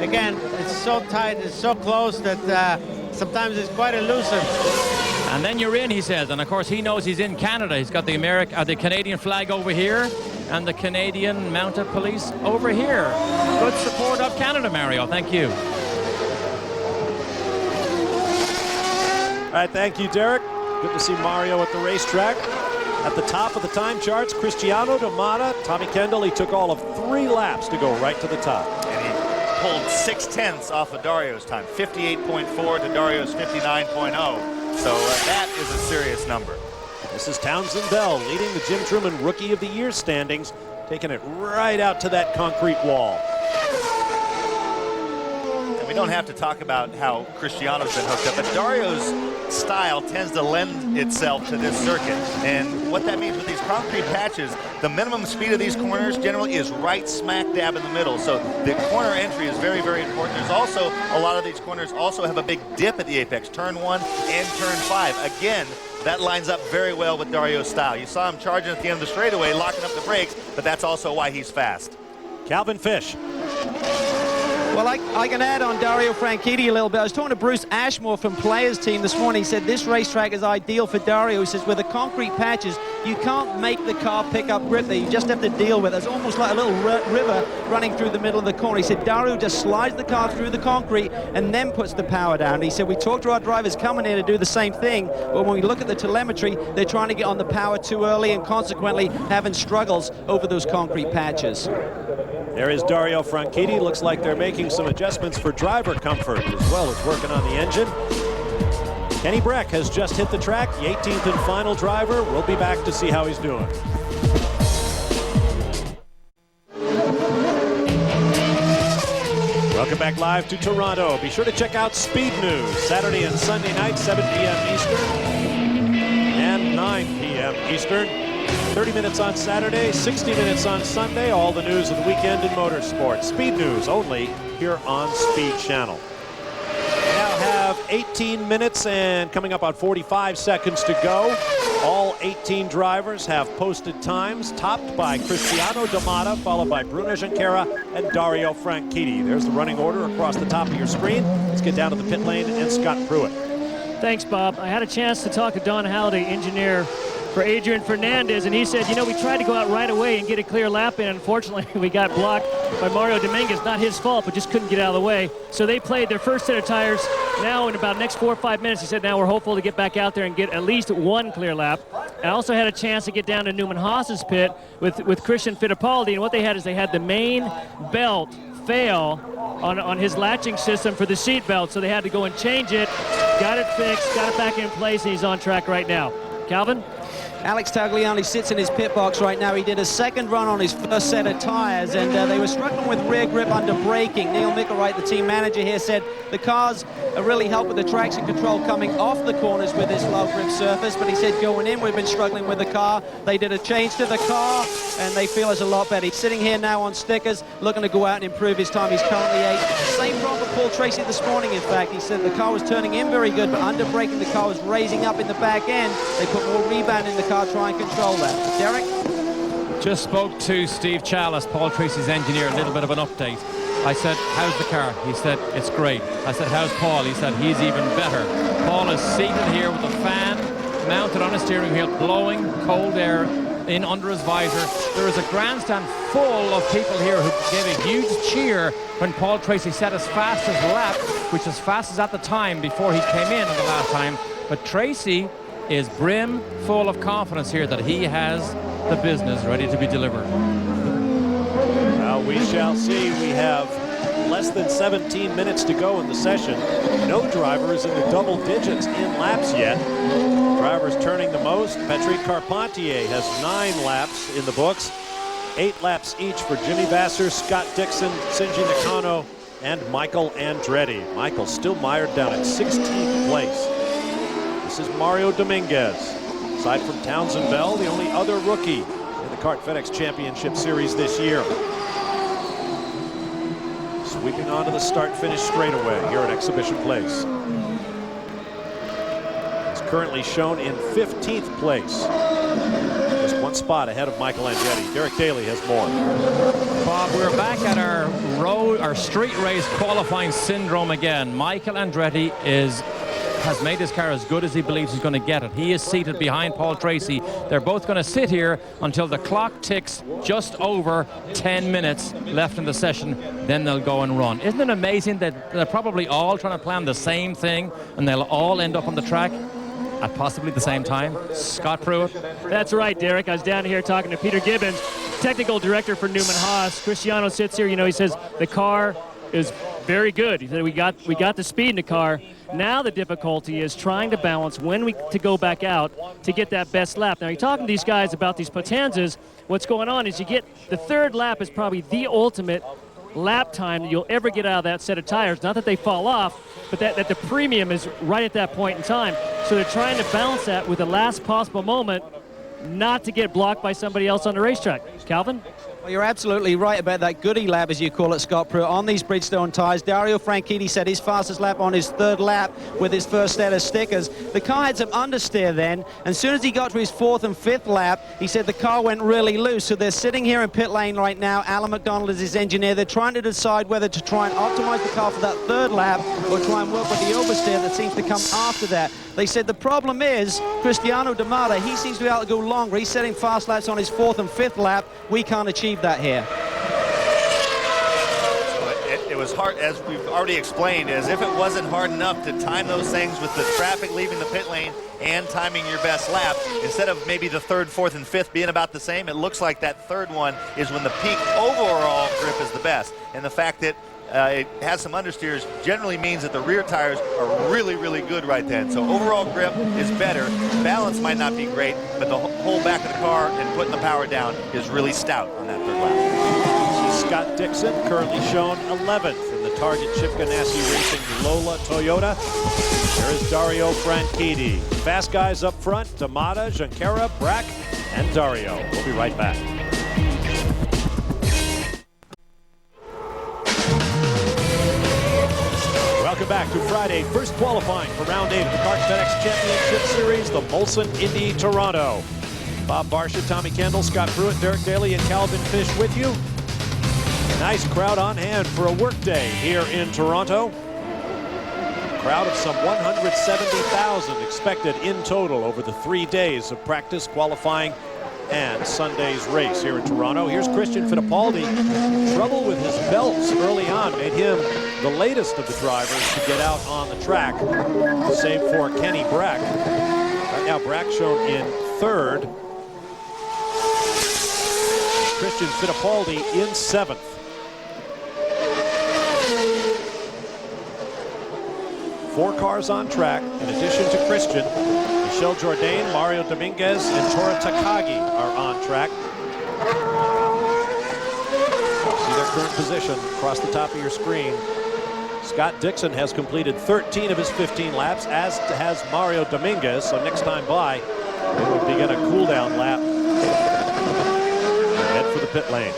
again, it's so tight, it's so close that sometimes it's quite elusive. And then you're in, he says, and of course he knows he's in Canada. He's got the Canadian flag over here and the Canadian Mounted Police over here. Good support of Canada, Mario. Thank you. All right, thank you, Derek. Good to see Mario at the racetrack. At the top of the time charts, Cristiano Domata, Tommy Kendall, he took all of 3 laps to go right to the top. And he pulled 0.6 off of Dario's time, 58.4 to Dario's 59.0. So that is a serious number. This is Townsend Bell leading the Jim Truman Rookie of the Year standings, taking it right out to that concrete wall. And we don't have to talk about how Cristiano's been hooked up, but Dario's style tends to lend itself to this circuit. And what that means with these concrete patches, the minimum speed of these corners generally is right smack dab in the middle. So the corner entry is very, very important. There's also a lot of these corners also have a big dip at the apex, turn 1 and turn 5. Again, that lines up very well with Dario's style. You saw him charging at the end of the straightaway, locking up the brakes, but that's also why he's fast. Calvin Fish. Well, I can add on Dario Franchitti a little bit. I was talking to Bruce Ashmore from Players Team this morning. He said this racetrack is ideal for Dario. He says with the concrete patches, you can't make the car pick up grip there. You just have to deal with it. It's almost like a little river running through the middle of the corner. He said Dario just slides the car through the concrete and then puts the power down. He said we talked to our drivers coming here to do the same thing, but when we look at the telemetry, they're trying to get on the power too early and consequently having struggles over those concrete patches. There is Dario Franchitti. Looks like they're making some adjustments for driver comfort as well as working on the engine. Kenny Breck has just hit the track, the 18th and final driver. We'll be back to see how he's doing. back live to Toronto. Be sure to check out Speed News, Saturday and Sunday night, 7 p.m. Eastern and 9 p.m. Eastern. 30 minutes on Saturday, 60 minutes on Sunday. All the news of the weekend in motorsports. Speed News only here on Speed Channel. We now have 18 minutes and coming up on 45 seconds to go. All 18 drivers have posted times, topped by Cristiano D'Amata, followed by Bruno Junqueira and Dario Franchitti. There's the running order across the top of your screen. Let's get down to the pit lane and Scott Pruitt. Thanks, Bob. I had a chance to talk to Don Halliday, engineer for Adrian Fernandez, and he said, you know, we tried to go out right away and get a clear lap in. Unfortunately, we got blocked by Mario Dominguez. Not his fault, but just couldn't get out of the way. So they played their first set of tires. Now in about the next 4 or 5 minutes, he said, now we're hopeful to get back out there and get at least one clear lap. I also had a chance to get down to Newman Haas's pit with Christian Fittipaldi, and what they had is they had the main belt fail on his latching system for the seat belt, so they had to go and change it, got it fixed, got it back in place, and he's on track right now. Calvin? Alex Tagliani sits in his pit box right now. He did a second run on his first set of tires, and they were struggling with rear grip under braking. Neil Mickelwright, the team manager here, said the cars really help with the traction control coming off the corners with this low grip surface, but he said going in, we've been struggling with the car. They did a change to the car, and they feel it's a lot better. He's sitting here now on stickers, looking to go out and improve his time. He's currently 8th. Same problem for Paul Tracy this morning, in fact. He said the car was turning in very good, but under braking, the car was raising up in the back end. They put more rebound in the car, try and control that. Derek? Just spoke to Steve Chalice, Paul Tracy's engineer, a little bit of an update. I said, how's the car? He said, it's great. I said, how's Paul? He said, he's even better. Paul is seated here with a fan mounted on a steering wheel, blowing cold air in under his visor. There is a grandstand full of people here who gave a huge cheer when Paul Tracy set his fastest lap, which is fast as at the time before he came in the last time. But Tracy is brim full of confidence here that he has the business ready to be delivered. Well, we shall see. We have less than 17 minutes to go in the session. No driver is in the double digits in laps yet. Drivers turning the most. Patrick Carpentier has 9 laps in the books. 8 laps each for Jimmy Vasser, Scott Dixon, Shinji Nakano, and Michael Andretti. Michael still mired down at 16th place. This is Mario Dominguez. Aside from Townsend Bell, the only other rookie in the Kart FedEx Championship Series this year. Sweeping onto the start-finish straightaway here at Exhibition Place. He's currently shown in 15th place. Just 1 spot ahead of Michael Andretti. Derek Daly has more. Bob, we're back at our street race qualifying syndrome again. Michael Andretti has made his car as good as he believes he's going to get it. He is seated behind Paul Tracy. They're both going to sit here until the clock ticks just over 10 minutes left in the session. Then they'll go and run. Isn't it amazing that they're probably all trying to plan the same thing and they'll all end up on the track at possibly the same time? Scott Pruitt? That's right, Derek. I was down here talking to Peter Gibbons, technical director for Newman Haas. Cristiano sits here. You know, he says the car is very good. He said we got the speed in the car. Now the difficulty is trying to balance when to go back out to get that best lap. Now you're talking to these guys about these Potenzas. What's going on is you get the 3rd lap is probably the ultimate lap time that you'll ever get out of that set of tires. Not that they fall off, but that the premium is right at that point in time. So they're trying to balance that with the last possible moment not to get blocked by somebody else on the racetrack. Calvin? Well, you're absolutely right about that goodie lap, as you call it, Scott Pruitt, on these Bridgestone tires. Dario Franchitti said his fastest lap on his 3rd lap with his first set of stickers. The car had some understeer then, and as soon as he got to his 4th and 5th lap, he said the car went really loose. So they're sitting here in pit lane right now. Alan McDonald is his engineer. They're trying to decide whether to try and optimize the car for that 3rd lap or try and work with the oversteer that seems to come after that. They said the problem is Cristiano D'Amata, he seems to be able to go longer. He's setting fast laps on his 4th and 5th lap. We can't achieve that here. It was hard, as we've already explained, as if it wasn't hard enough to time those things with the traffic leaving the pit lane and timing your best lap. Instead of maybe the 3rd, 4th, and 5th being about the same, it looks like that 3rd one is when the peak overall grip is the best. And the fact that it has some understeers generally means that the rear tires are really, really good right then. So overall grip is better. Balance might not be great, but the whole back of the car and putting the power down is really stout on that 3rd lap. Scott Dixon currently shown 11th in the Target Chip Ganassi Racing Lola Toyota. There is Dario Franchitti. Fast guys up front, Tamada, Junqueira, Brack, and Dario. We'll be right back. Welcome back to Friday, first qualifying for round 8 of the Kart FedEx Championship Series, the Molson Indy Toronto. Bob Barsha, Tommy Kendall, Scott Pruitt, Derek Daly, and Calvin Fish with you. Nice crowd on hand for a workday here in Toronto. A crowd of some 170,000 expected in total over the 3 days of practice, qualifying, and Sunday's race here in Toronto. Here's Christian Fittipaldi. Trouble with his belts early on made him the latest of the drivers to get out on the track, save for Kenny Brack. Right now, Brack shown in third. Christian Fittipaldi in 7th. Four cars on track, in addition to Christian. Michel Jourdain, Mario Dominguez, and Tora Takagi are on track. See their current position across the top of your screen. Scott Dixon has completed 13 of his 15 laps, as has Mario Dominguez. So next time by, they will begin a cool-down lap. Head for the pit lane.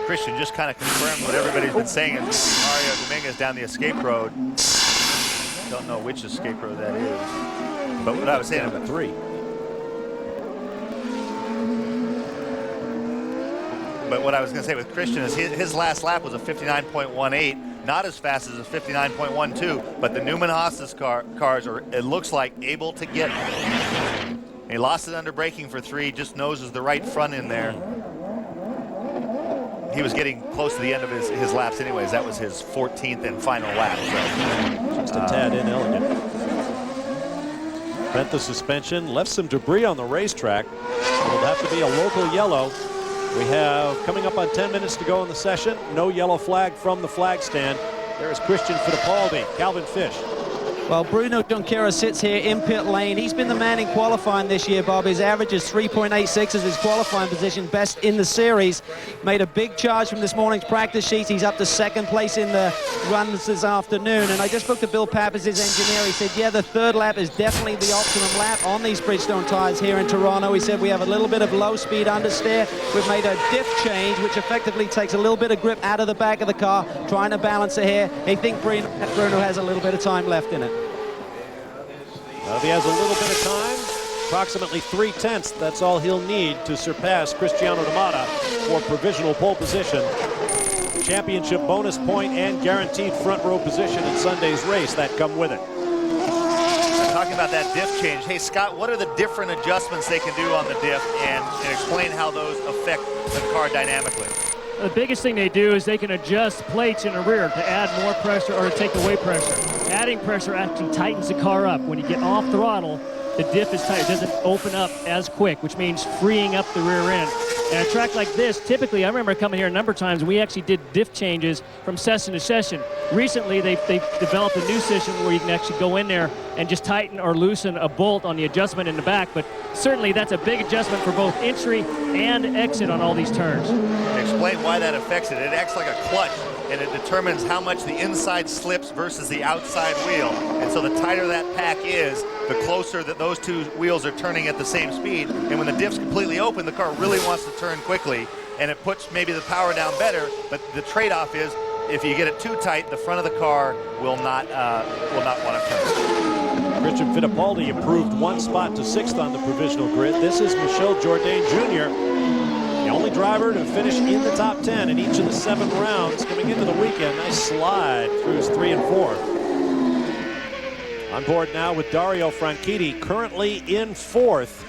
Christian just kind of confirmed what everybody's been saying is Mario Dominguez down the escape road. Don't know which escape road that is. But what I was saying about 3. But what I was going to say with Christian is his last lap was a 59.18, not as fast as a 59.12, but the Newman Haas's cars are, it looks like, able to get him. He lost it under braking for 3, just noses the right front in there. He was getting close to the end of his laps anyways. That was his 14th and final lap. So, just a tad inelegant. Bent the suspension, left some debris on the racetrack. It'll have to be a local yellow. We have coming up on 10 minutes to go in the session. No yellow flag from the flag stand. There is Christian Fittipaldi. Calvin Fish. Well, Bruno Junqueira sits here in pit lane. He's been the man in qualifying this year, Bob. His average is 3.86 as his qualifying position, best in the series. Made a big charge from this morning's practice sheets. He's up to 2nd place in the runs this afternoon. And I just spoke to Bill Pappas, his engineer. He said, yeah, the 3rd lap is definitely the optimum lap on these Bridgestone tires here in Toronto. He said we have a little bit of low-speed understeer. We've made a diff change, which effectively takes a little bit of grip out of the back of the car, trying to balance it here. They think Bruno has a little bit of time left in it. If he has a little bit of time, approximately 3/10, that's all he'll need to surpass Cristiano Tamada for provisional pole position. Championship bonus point and guaranteed front row position in Sunday's race that come with it. Talking about that diff change, hey Scott, what are the different adjustments they can do on the diff, and explain how those affect the car dynamically? The biggest thing they do is they can adjust plates in the rear to add more pressure or to take away pressure. Adding pressure actually tightens the car up. When you get off throttle, the diff is tight. It doesn't open up as quick, which means freeing up the rear end. And a track like this, typically, I remember coming here a number of times, we actually did diff changes from session to session. Recently, they've developed a new system where you can actually go in there and just tighten or loosen a bolt on the adjustment in the back. But certainly, that's a big adjustment for both entry and exit on all these turns. Explain why that affects it. It acts like a clutch, and it determines how much the inside slips versus the outside wheel. And so the tighter that pack is, the closer that those two wheels are turning at the same speed. And when the diff's completely open, the car really wants to turn quickly, and it puts maybe the power down better. But the trade-off is, if you get it too tight, the front of the car will not want to turn. Christian Fittipaldi improved 1 spot to 6th on the provisional grid. This is Michel Jourdain Jr., the only driver to finish in the top 10 in each of the 7 rounds coming into the weekend. Nice slide through his 3 and 4. On board now with Dario Franchitti, currently in 4th.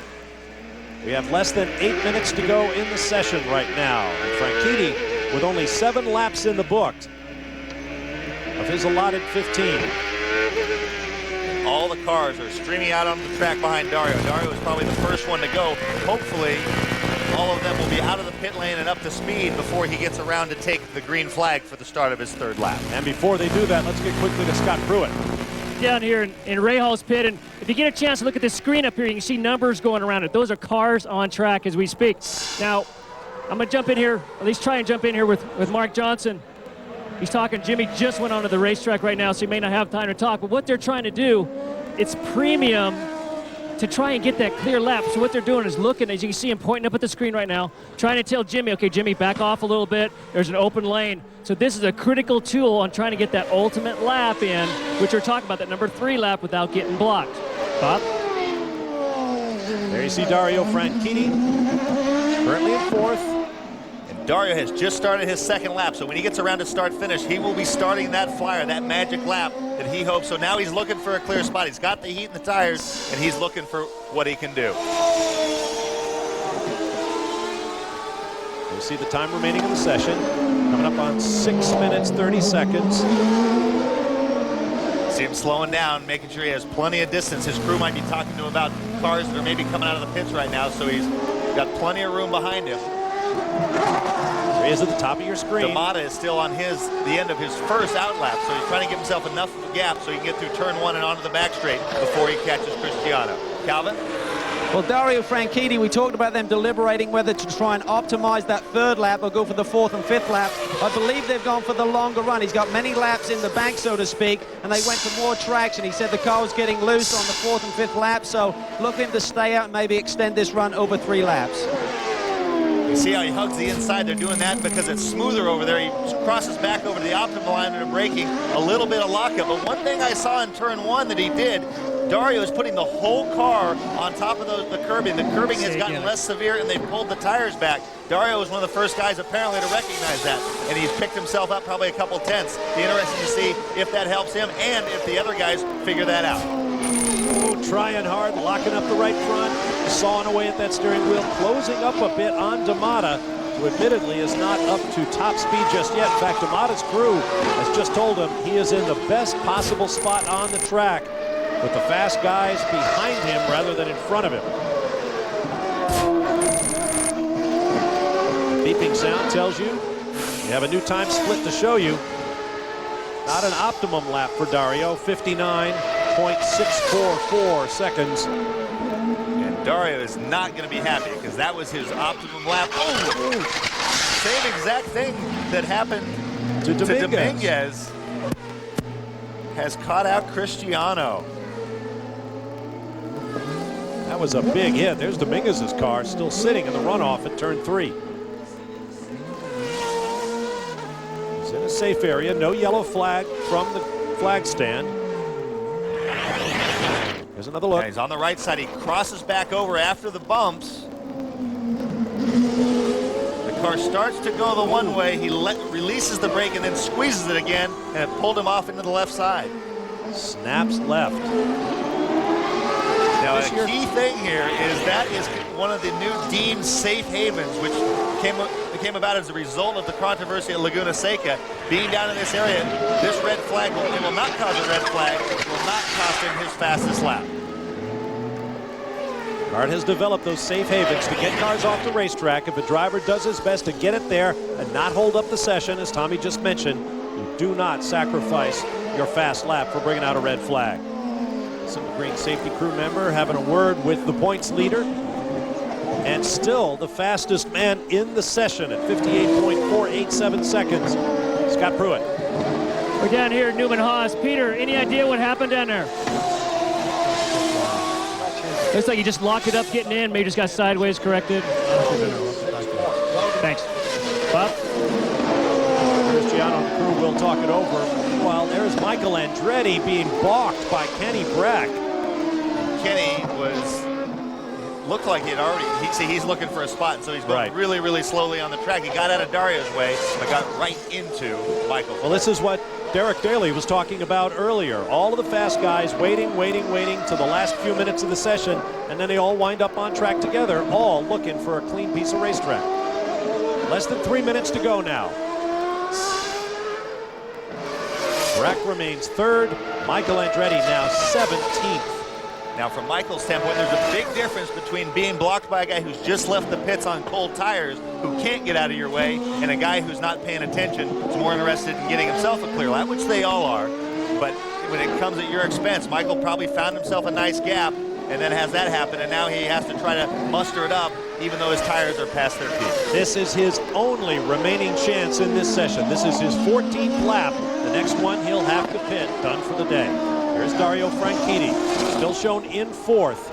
We have less than 8 minutes to go in the session right now. And Franchitti, with only 7 laps in the book of his allotted 15. All the cars are streaming out onto the track behind Dario. Dario is probably the first one to go. Hopefully, all of them will be out of the pit lane and up to speed before he gets around to take the green flag for the start of his 3rd lap. And before they do that, let's get quickly to Scott Pruitt. Down here in Ray Hall's pit, and if you get a chance to look at this screen up here, you can see numbers going around it. Those are cars on track as we speak. Now, I'm going to jump in here, at least try and jump in here with Mark Johnson. He's talking, Jimmy just went onto the racetrack right now, so he may not have time to talk, but what they're trying to do, it's premium to try and get that clear lap. So what they're doing is looking, as you can see him pointing up at the screen right now, trying to tell Jimmy, okay, Jimmy, back off a little bit. There's an open lane. So this is a critical tool on trying to get that ultimate lap in, which we're talking about, that number 3 lap without getting blocked. Bob? There you see Dario Franchitti, currently in 4th. And Dario has just started his 2nd lap, so when he gets around to start-finish, he will be starting that flyer, that magic lap that he hopes. So now he's looking for a clear spot. He's got the heat in the tires, and he's looking for what he can do. You see the time remaining in the session, coming up on 6 minutes, 30 seconds. See him slowing down, making sure he has plenty of distance. His crew might be talking to him about cars that are maybe coming out of the pits right now, so he's got plenty of room behind him. There he is at the top of your screen. D'Amata is still on the end of his first outlap, so he's trying to give himself enough of a gap so he can get through turn 1 and onto the back straight before he catches Cristiano. Calvin? Well, Dario Franchitti, we talked about them deliberating whether to try and optimize that 3rd lap or go for the 4th and 5th lap. I believe they've gone for the longer run. He's got many laps in the bank, so to speak, and they went for more traction. He said the car was getting loose on the 4th and 5th lap, so looking to stay out and maybe extend this run over 3 laps. You see how he hugs the inside? They're doing that because it's smoother over there. He crosses back over to the optimal alignment of braking, a little bit of lockup. But one thing I saw in turn 1 that he did, Dario is putting the whole car on top of the curbing. The curbing has gotten less severe, and they pulled the tires back. Dario was one of the first guys apparently to recognize that, and he's picked himself up probably a couple tenths. Be interesting to see if that helps him and if the other guys figure that out. Oh, trying hard, locking up the right front, sawing away at that steering wheel, closing up a bit on D'Amata, who admittedly is not up to top speed just yet. In fact, D'Amata's crew has just told him he is in the best possible spot on the track, with the fast guys behind him rather than in front of him. Beeping sound tells you you have a new time split to show you. Not an optimum lap for Dario, 59.644 seconds. And Dario is not going to be happy because that was his optimum lap. Oh! Same exact thing that happened to Dominguez has caught out Cristiano. That was a big hit. There's Dominguez's car still sitting in the runoff at turn 3. He's in a safe area. No yellow flag from the flag stand. There's another look. Yeah, he's on the right side. He crosses back over after the bumps. The car starts to go the one way. He releases the brake and then squeezes it again, and it pulled him off into the left side. Snaps left. Now, a key thing here is that is one of the new deemed safe havens, which came about as a result of the controversy at Laguna Seca. Being down in this area, this red flag will not cause a red flag. It will not cost him his fastest lap. CART has developed those safe havens to get cars off the racetrack. If a driver does his best to get it there and not hold up the session, as Tommy just mentioned, you do not sacrifice your fast lap for bringing out a red flag. Some green safety crew member having a word with the points leader, and still the fastest man in the session at 58.487 seconds, Scott Pruitt. We're down here at Newman Haas. Peter, any idea what happened down there? Looks like you just locked it up getting in, maybe just got sideways corrected. Thanks. Bob? Cristiano and the crew will talk it over. Well, there's Michael Andretti being balked by Kenny Brack. Kenny looked like he's looking for a spot, and so he's going really, really slowly on the track. He got out of Dario's way, but got right into Michael. Well, this is what Derek Daly was talking about earlier. All of the fast guys waiting to the last few minutes of the session, and then they all wind up on track together, all looking for a clean piece of racetrack. Less than 3 minutes to go now. Brack remains 3rd. Michael Andretti now 17th. Now, from Michael's standpoint, there's a big difference between being blocked by a guy who's just left the pits on cold tires, who can't get out of your way, and a guy who's not paying attention, who's more interested in getting himself a clear lap, which they all are. But when it comes at your expense, Michael probably found himself a nice gap, and then has that happen, and now he has to try to muster it up even though his tires are past their peak. This is his only remaining chance in this session. This is his 14th lap. The next one, he'll have to pit. Done for the day. Here's Dario Franchitti, still shown in 4th.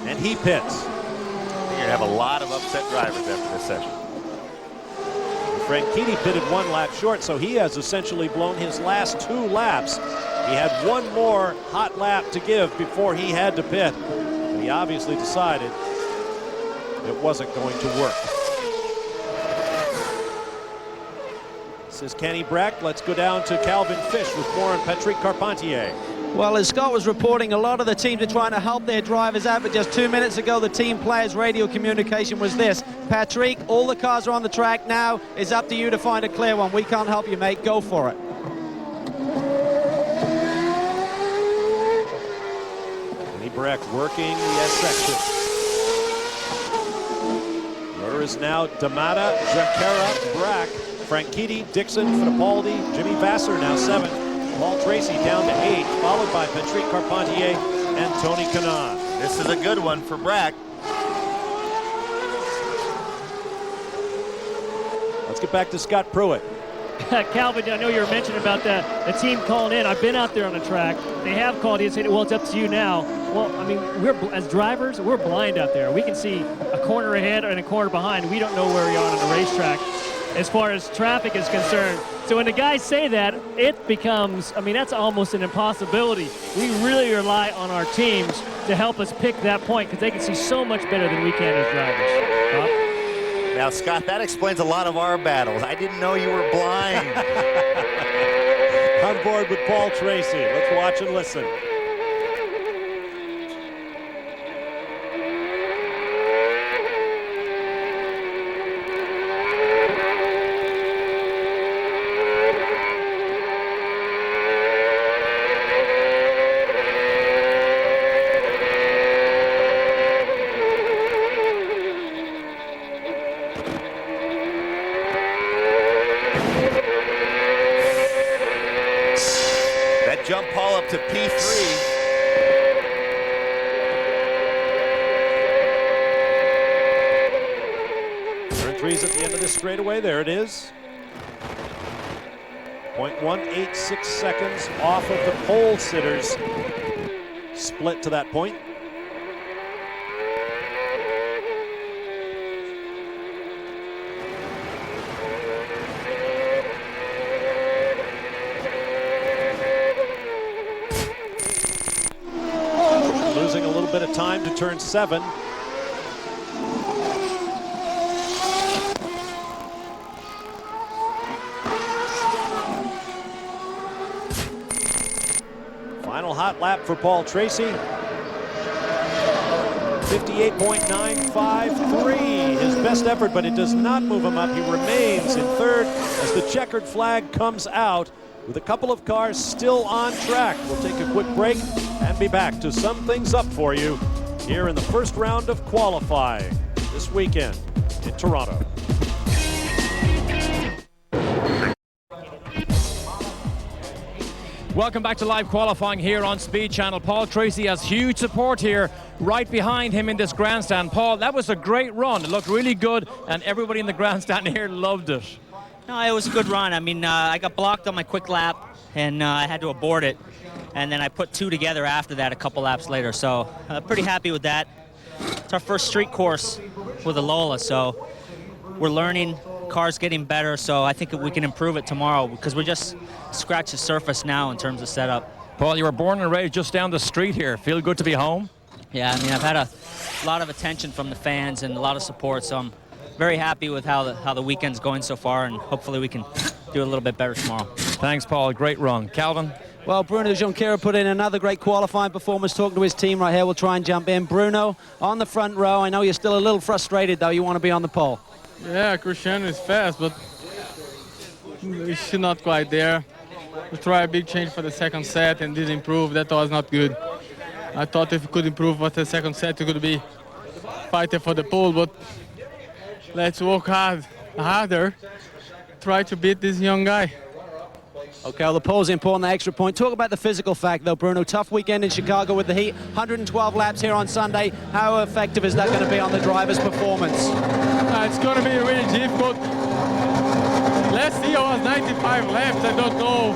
And he pits. You're going to have a lot of upset drivers after this session. Franchitti pitted 1 lap short, so he has essentially blown his last 2 laps. He had 1 more hot lap to give before he had to pit. And he obviously decided it wasn't going to work. This is Kenny Brack. Let's go down to Calvin Fish with more on Patrick Carpentier. Well, as Scott was reporting, a lot of the teams are trying to help their drivers out, but just 2 minutes ago, the team players' radio communication was this: Patrick, all the cars are on the track now. It's up to you to find a clear one. We can't help you, mate. Go for it. Kenny Brack working the S section. There is now D'Amata, Junqueira, Brack, Franchitti, Dixon, Fittipaldi, Jimmy Vasser now 7th. Paul Tracy down to 8th, followed by Patrick Carpentier and Tony Kanaan. This is a good one for Brack. Let's get back to Scott Pruitt. Calvin, I know you were mentioning about the team calling in. I've been out there on the track. They have called in and said, well, it's up to you now. Well, I mean, as drivers, we're blind out there. We can see a corner ahead and a corner behind. We don't know where we are on the racetrack as far as traffic is concerned. So when the guys say that, it becomes, I mean, that's almost an impossibility. We really rely on our teams to help us pick that point because they can see so much better than we can as drivers. Bob? Now, Scott, that explains a lot of our battles. I didn't know you were blind. On board with Paul Tracy. Let's watch and listen. Jump Paul up to P3. Turn 3's at the end of this straightaway. There it is. 0.186 seconds off of the pole sitters. Split to that point. Losing a little bit of time to turn 7. Final hot lap for Paul Tracy. 58.953, his best effort, but it does not move him up. He remains in 3rd as the checkered flag comes out with a couple of cars still on track. We'll take a quick break and be back to sum things up for you here in the first round of qualifying this weekend in Toronto. Welcome back to live qualifying here on Speed Channel. Paul Tracy has huge support here right behind him in this grandstand. Paul, that was a great run. It looked really good, and everybody in the grandstand here loved it. No, it was a good run. I mean, I got blocked on my quick lap, and I had to abort it. And then I put 2 together after that a couple laps later. So pretty happy with that. It's our first street course with a Lola, so we're learning. Car's getting better, so I think we can improve it tomorrow because we just scratched the surface now in terms of setup. Paul, you were born and raised just down the street here. Feel good to be home? Yeah, I mean, I've had a lot of attention from the fans and a lot of support, so I'm very happy with how the weekend's going so far, and hopefully we can do a little bit better tomorrow. Thanks, Paul. Great run. Calvin? Well, Bruno Junqueira put in another great qualifying performance, talking to his team right here. We'll try and jump in. Bruno, on the front row. I know you're still a little frustrated, though. You want to be on the pole. Yeah, Cristiano is fast, but he's still not quite there. We tried a big change for the second set and didn't improve. That was not good. I thought if we could improve for the second set, we could be fighting for the pole, but let's work harder, try to beat this young guy. Okay, well, the pole's important, the extra point. Talk about the physical fact, though, Bruno. Tough weekend in Chicago with the heat. 112 laps here on Sunday. How effective is that going to be on the driver's performance? It's going to be really difficult. Last year was 95 laps. I don't know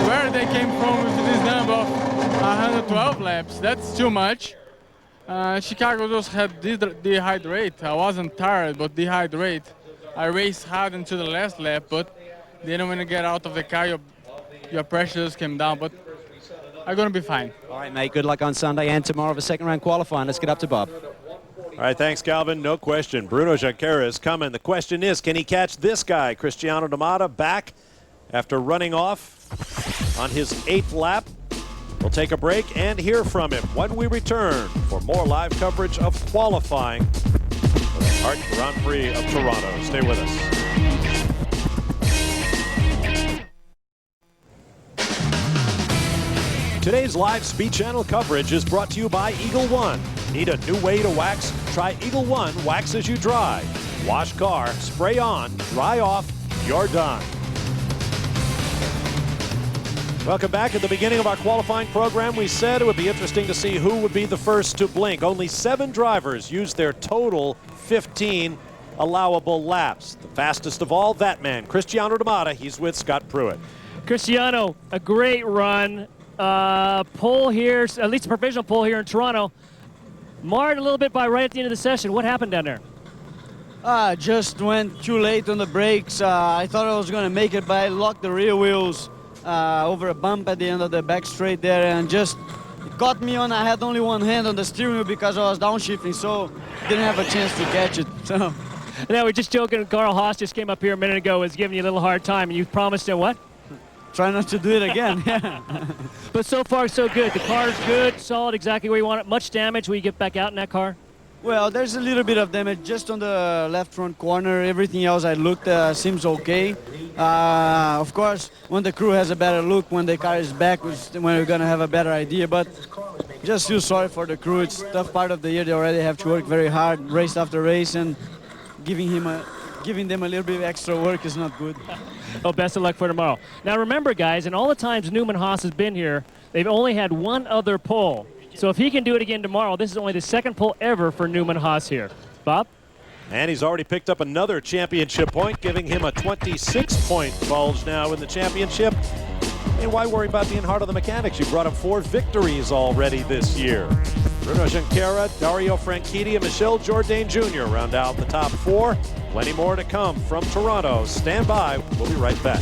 where they came from with this number of 112 laps. That's too much. Chicago just had dehydrate. I wasn't tired, but dehydrate. I raced hard into the last lap, but then when you get out of the car, your pressure just came down. But I'm going to be fine. All right, mate. Good luck on Sunday and tomorrow for second round qualifying. Let's get up to Bob. All right, thanks, Calvin. No question. Bruno Junqueira is coming. The question is, can he catch this guy, Cristiano Damata, back after running off on his 8th lap? We'll take a break and hear from him when we return for more live coverage of qualifying for the Art Grand Prix of Toronto. Stay with us. Today's live Speed Channel coverage is brought to you by Eagle One. Need a new way to wax? Try Eagle One Wax as you dry. Wash car, spray on, dry off, you're done. Welcome back. At the beginning of our qualifying program, we said it would be interesting to see who would be the first to blink. Only 7 drivers used their total 15 allowable laps. The fastest of all, that man, Cristiano Damata. He's with Scott Pruitt. Cristiano, a great run. Pole here, at least a provisional pole here in Toronto. Marred a little bit by right at the end of the session. What happened down there? Just went too late on the brakes. I thought I was going to make it, but I locked the rear wheels over a bump at the end of the back straight there, and just it caught me on. I had only one hand on the steering wheel because I was downshifting, so didn't have a chance to catch it. So. Now, we're just joking. Carl Haas just came up here a minute ago, was giving you a little hard time, and you promised him what? Try not to do it again. Yeah. But so far, so good. The car's good, solid, exactly where you want it. Much damage when you get back out in that car? Well, there's a little bit of damage just on the left front corner. Everything else I looked seems okay. Of course, when the crew has a better look, when the car is back, when we're going to have a better idea. But just feel sorry for the crew. It's a tough part of the year. They already have to work very hard, race after race, and giving them a little bit of extra work is not good. Well, best of luck for tomorrow. Now remember, guys, in all the times Newman Haas has been here, they've only had one other pole. So if he can do it again tomorrow, this is only the second pole ever for Newman Haas here. Bob? And he's already picked up another championship point, giving him a 26-point bulge now in the championship. And why worry about being hard on the mechanics? You brought him 4 victories already this year. Bruno Junqueira, Dario Franchitti, and Michel Jourdain Jr. round out the top 4. Plenty more to come from Toronto. Stand by. We'll be right back.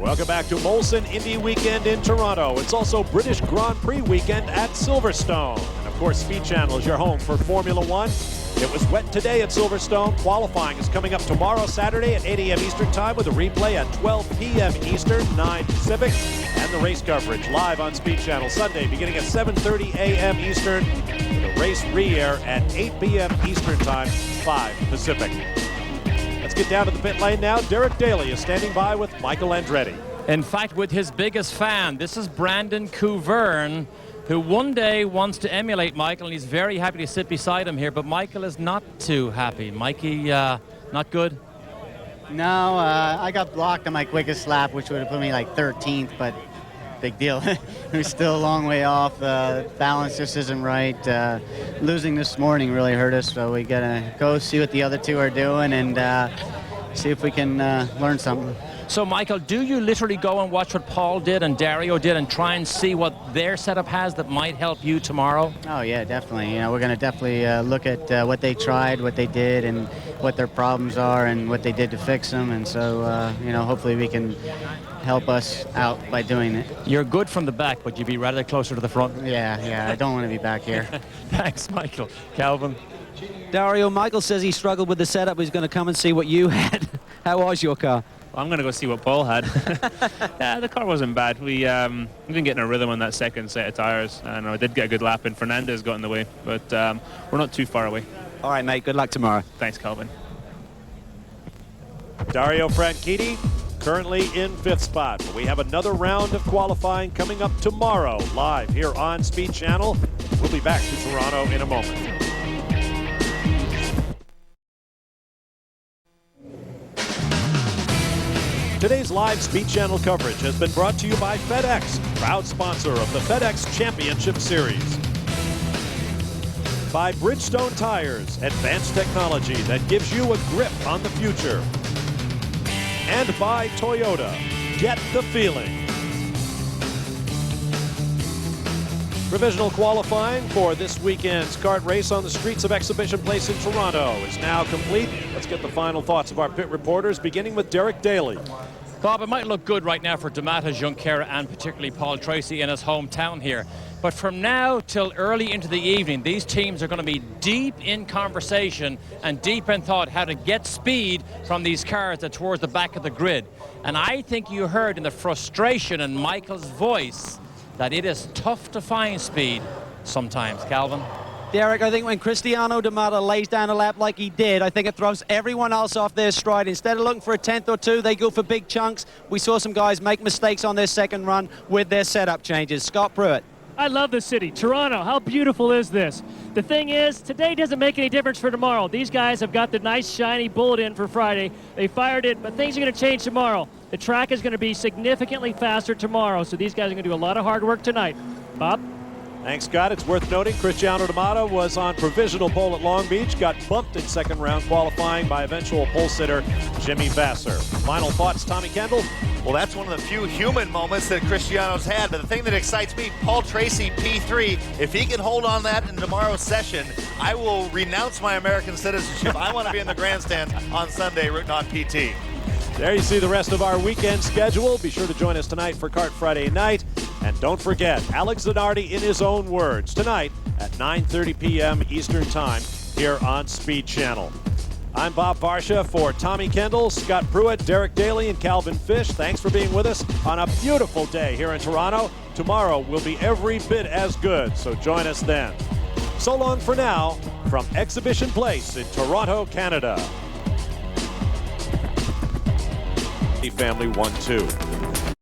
Welcome back to Molson Indy Weekend in Toronto. It's also British Grand Prix Weekend at Silverstone. And of course, Speed Channel is your home for Formula One. It was wet today at Silverstone. Qualifying is coming up tomorrow, Saturday at 8 a.m. Eastern Time with a replay at 12 p.m. Eastern, 9 Pacific. And the race coverage live on Speed Channel Sunday beginning at 7:30 a.m. Eastern with a race re-air at 8 p.m. Eastern Time, 5 Pacific. Let's get down to the pit lane now. Derek Daly is standing by with Michael Andretti. In fact, with his biggest fan, this is Brandon Couverne, who one day wants to emulate Michael, and he's very happy to sit beside him here, but Michael is not too happy. Mikey, not good? No, I got blocked on my quickest lap, which would have put me like 13th, but big deal. We're still a long way off. Balance just isn't right. Losing this morning really hurt us, so we gotta go see what the other two are doing and see if we can learn something. So, Michael, do you literally go and watch what Paul did and Dario did and try and see what their setup has that might help you tomorrow? Oh, yeah, definitely. You know, we're going to definitely look at what they tried, what they did, and what their problems are and what they did to fix them. And so, you know, hopefully we can help us out by doing it. You're good from the back, but you'd be rather closer to the front. Yeah, I don't want to be back here. Thanks, Michael. Calvin? Dario, Michael says he struggled with the setup. He's going to come and see what you had. How was your car? I'm going to go see what Paul had. Yeah, the car wasn't bad. We didn't get in a rhythm on that second set of tyres. And I did get a good lap in. Fernandez got in the way, but we're not too far away. All right, mate. Good luck tomorrow. Thanks, Calvin. Dario Franchitti currently in 5th spot. But we have another round of qualifying coming up tomorrow live here on Speed Channel. We'll be back to Toronto in a moment. Today's live Speed Channel coverage has been brought to you by FedEx, proud sponsor of the FedEx Championship Series. By Bridgestone Tires, advanced technology that gives you a grip on the future. And by Toyota, get the feeling. Provisional qualifying for this weekend's kart race on the streets of Exhibition Place in Toronto is now complete. Let's get the final thoughts of our pit reporters, beginning with Derek Daly. Bob, it might look good right now for DeMata, Junqueira, and particularly Paul Tracy in his hometown here. But from now till early into the evening, these teams are going to be deep in conversation and deep in thought how to get speed from these cars that towards the back of the grid. And I think you heard in the frustration in Michael's voice that it is tough to find speed sometimes, Calvin. Derek, I think when Cristiano DeMata lays down a lap like he did, I think it throws everyone else off their stride. Instead of looking for a tenth or two, they go for big chunks. We saw some guys make mistakes on their second run with their setup changes. Scott Pruitt. I love the city. Toronto, how beautiful is this? The thing is, today doesn't make any difference for tomorrow. These guys have got the nice, shiny bullet in for Friday. They fired it, but things are going to change tomorrow. The track is going to be significantly faster tomorrow, so these guys are going to do a lot of hard work tonight. Bob? Thanks, Scott. It's worth noting Cristiano DeMata was on provisional pole at Long Beach, got bumped in second round qualifying by eventual pole sitter Jimmy Vasser. Final thoughts, Tommy Kendall? Well, that's one of the few human moments that Cristiano's had, but the thing that excites me, Paul Tracy, P3, if he can hold on that in tomorrow's session, I will renounce my American citizenship. I want to be in the grandstand on Sunday rooting on PT. There you see the rest of our weekend schedule. Be sure to join us tonight for Kart Friday night. And don't forget, Alex Zanardi in his own words, tonight at 9:30 p.m. Eastern Time here on Speed Channel. I'm Bob Varsha for Tommy Kendall, Scott Pruitt, Derek Daly, and Calvin Fish. Thanks for being with us on a beautiful day here in Toronto. Tomorrow will be every bit as good, so join us then. So long for now from Exhibition Place in Toronto, Canada. Family 1-2.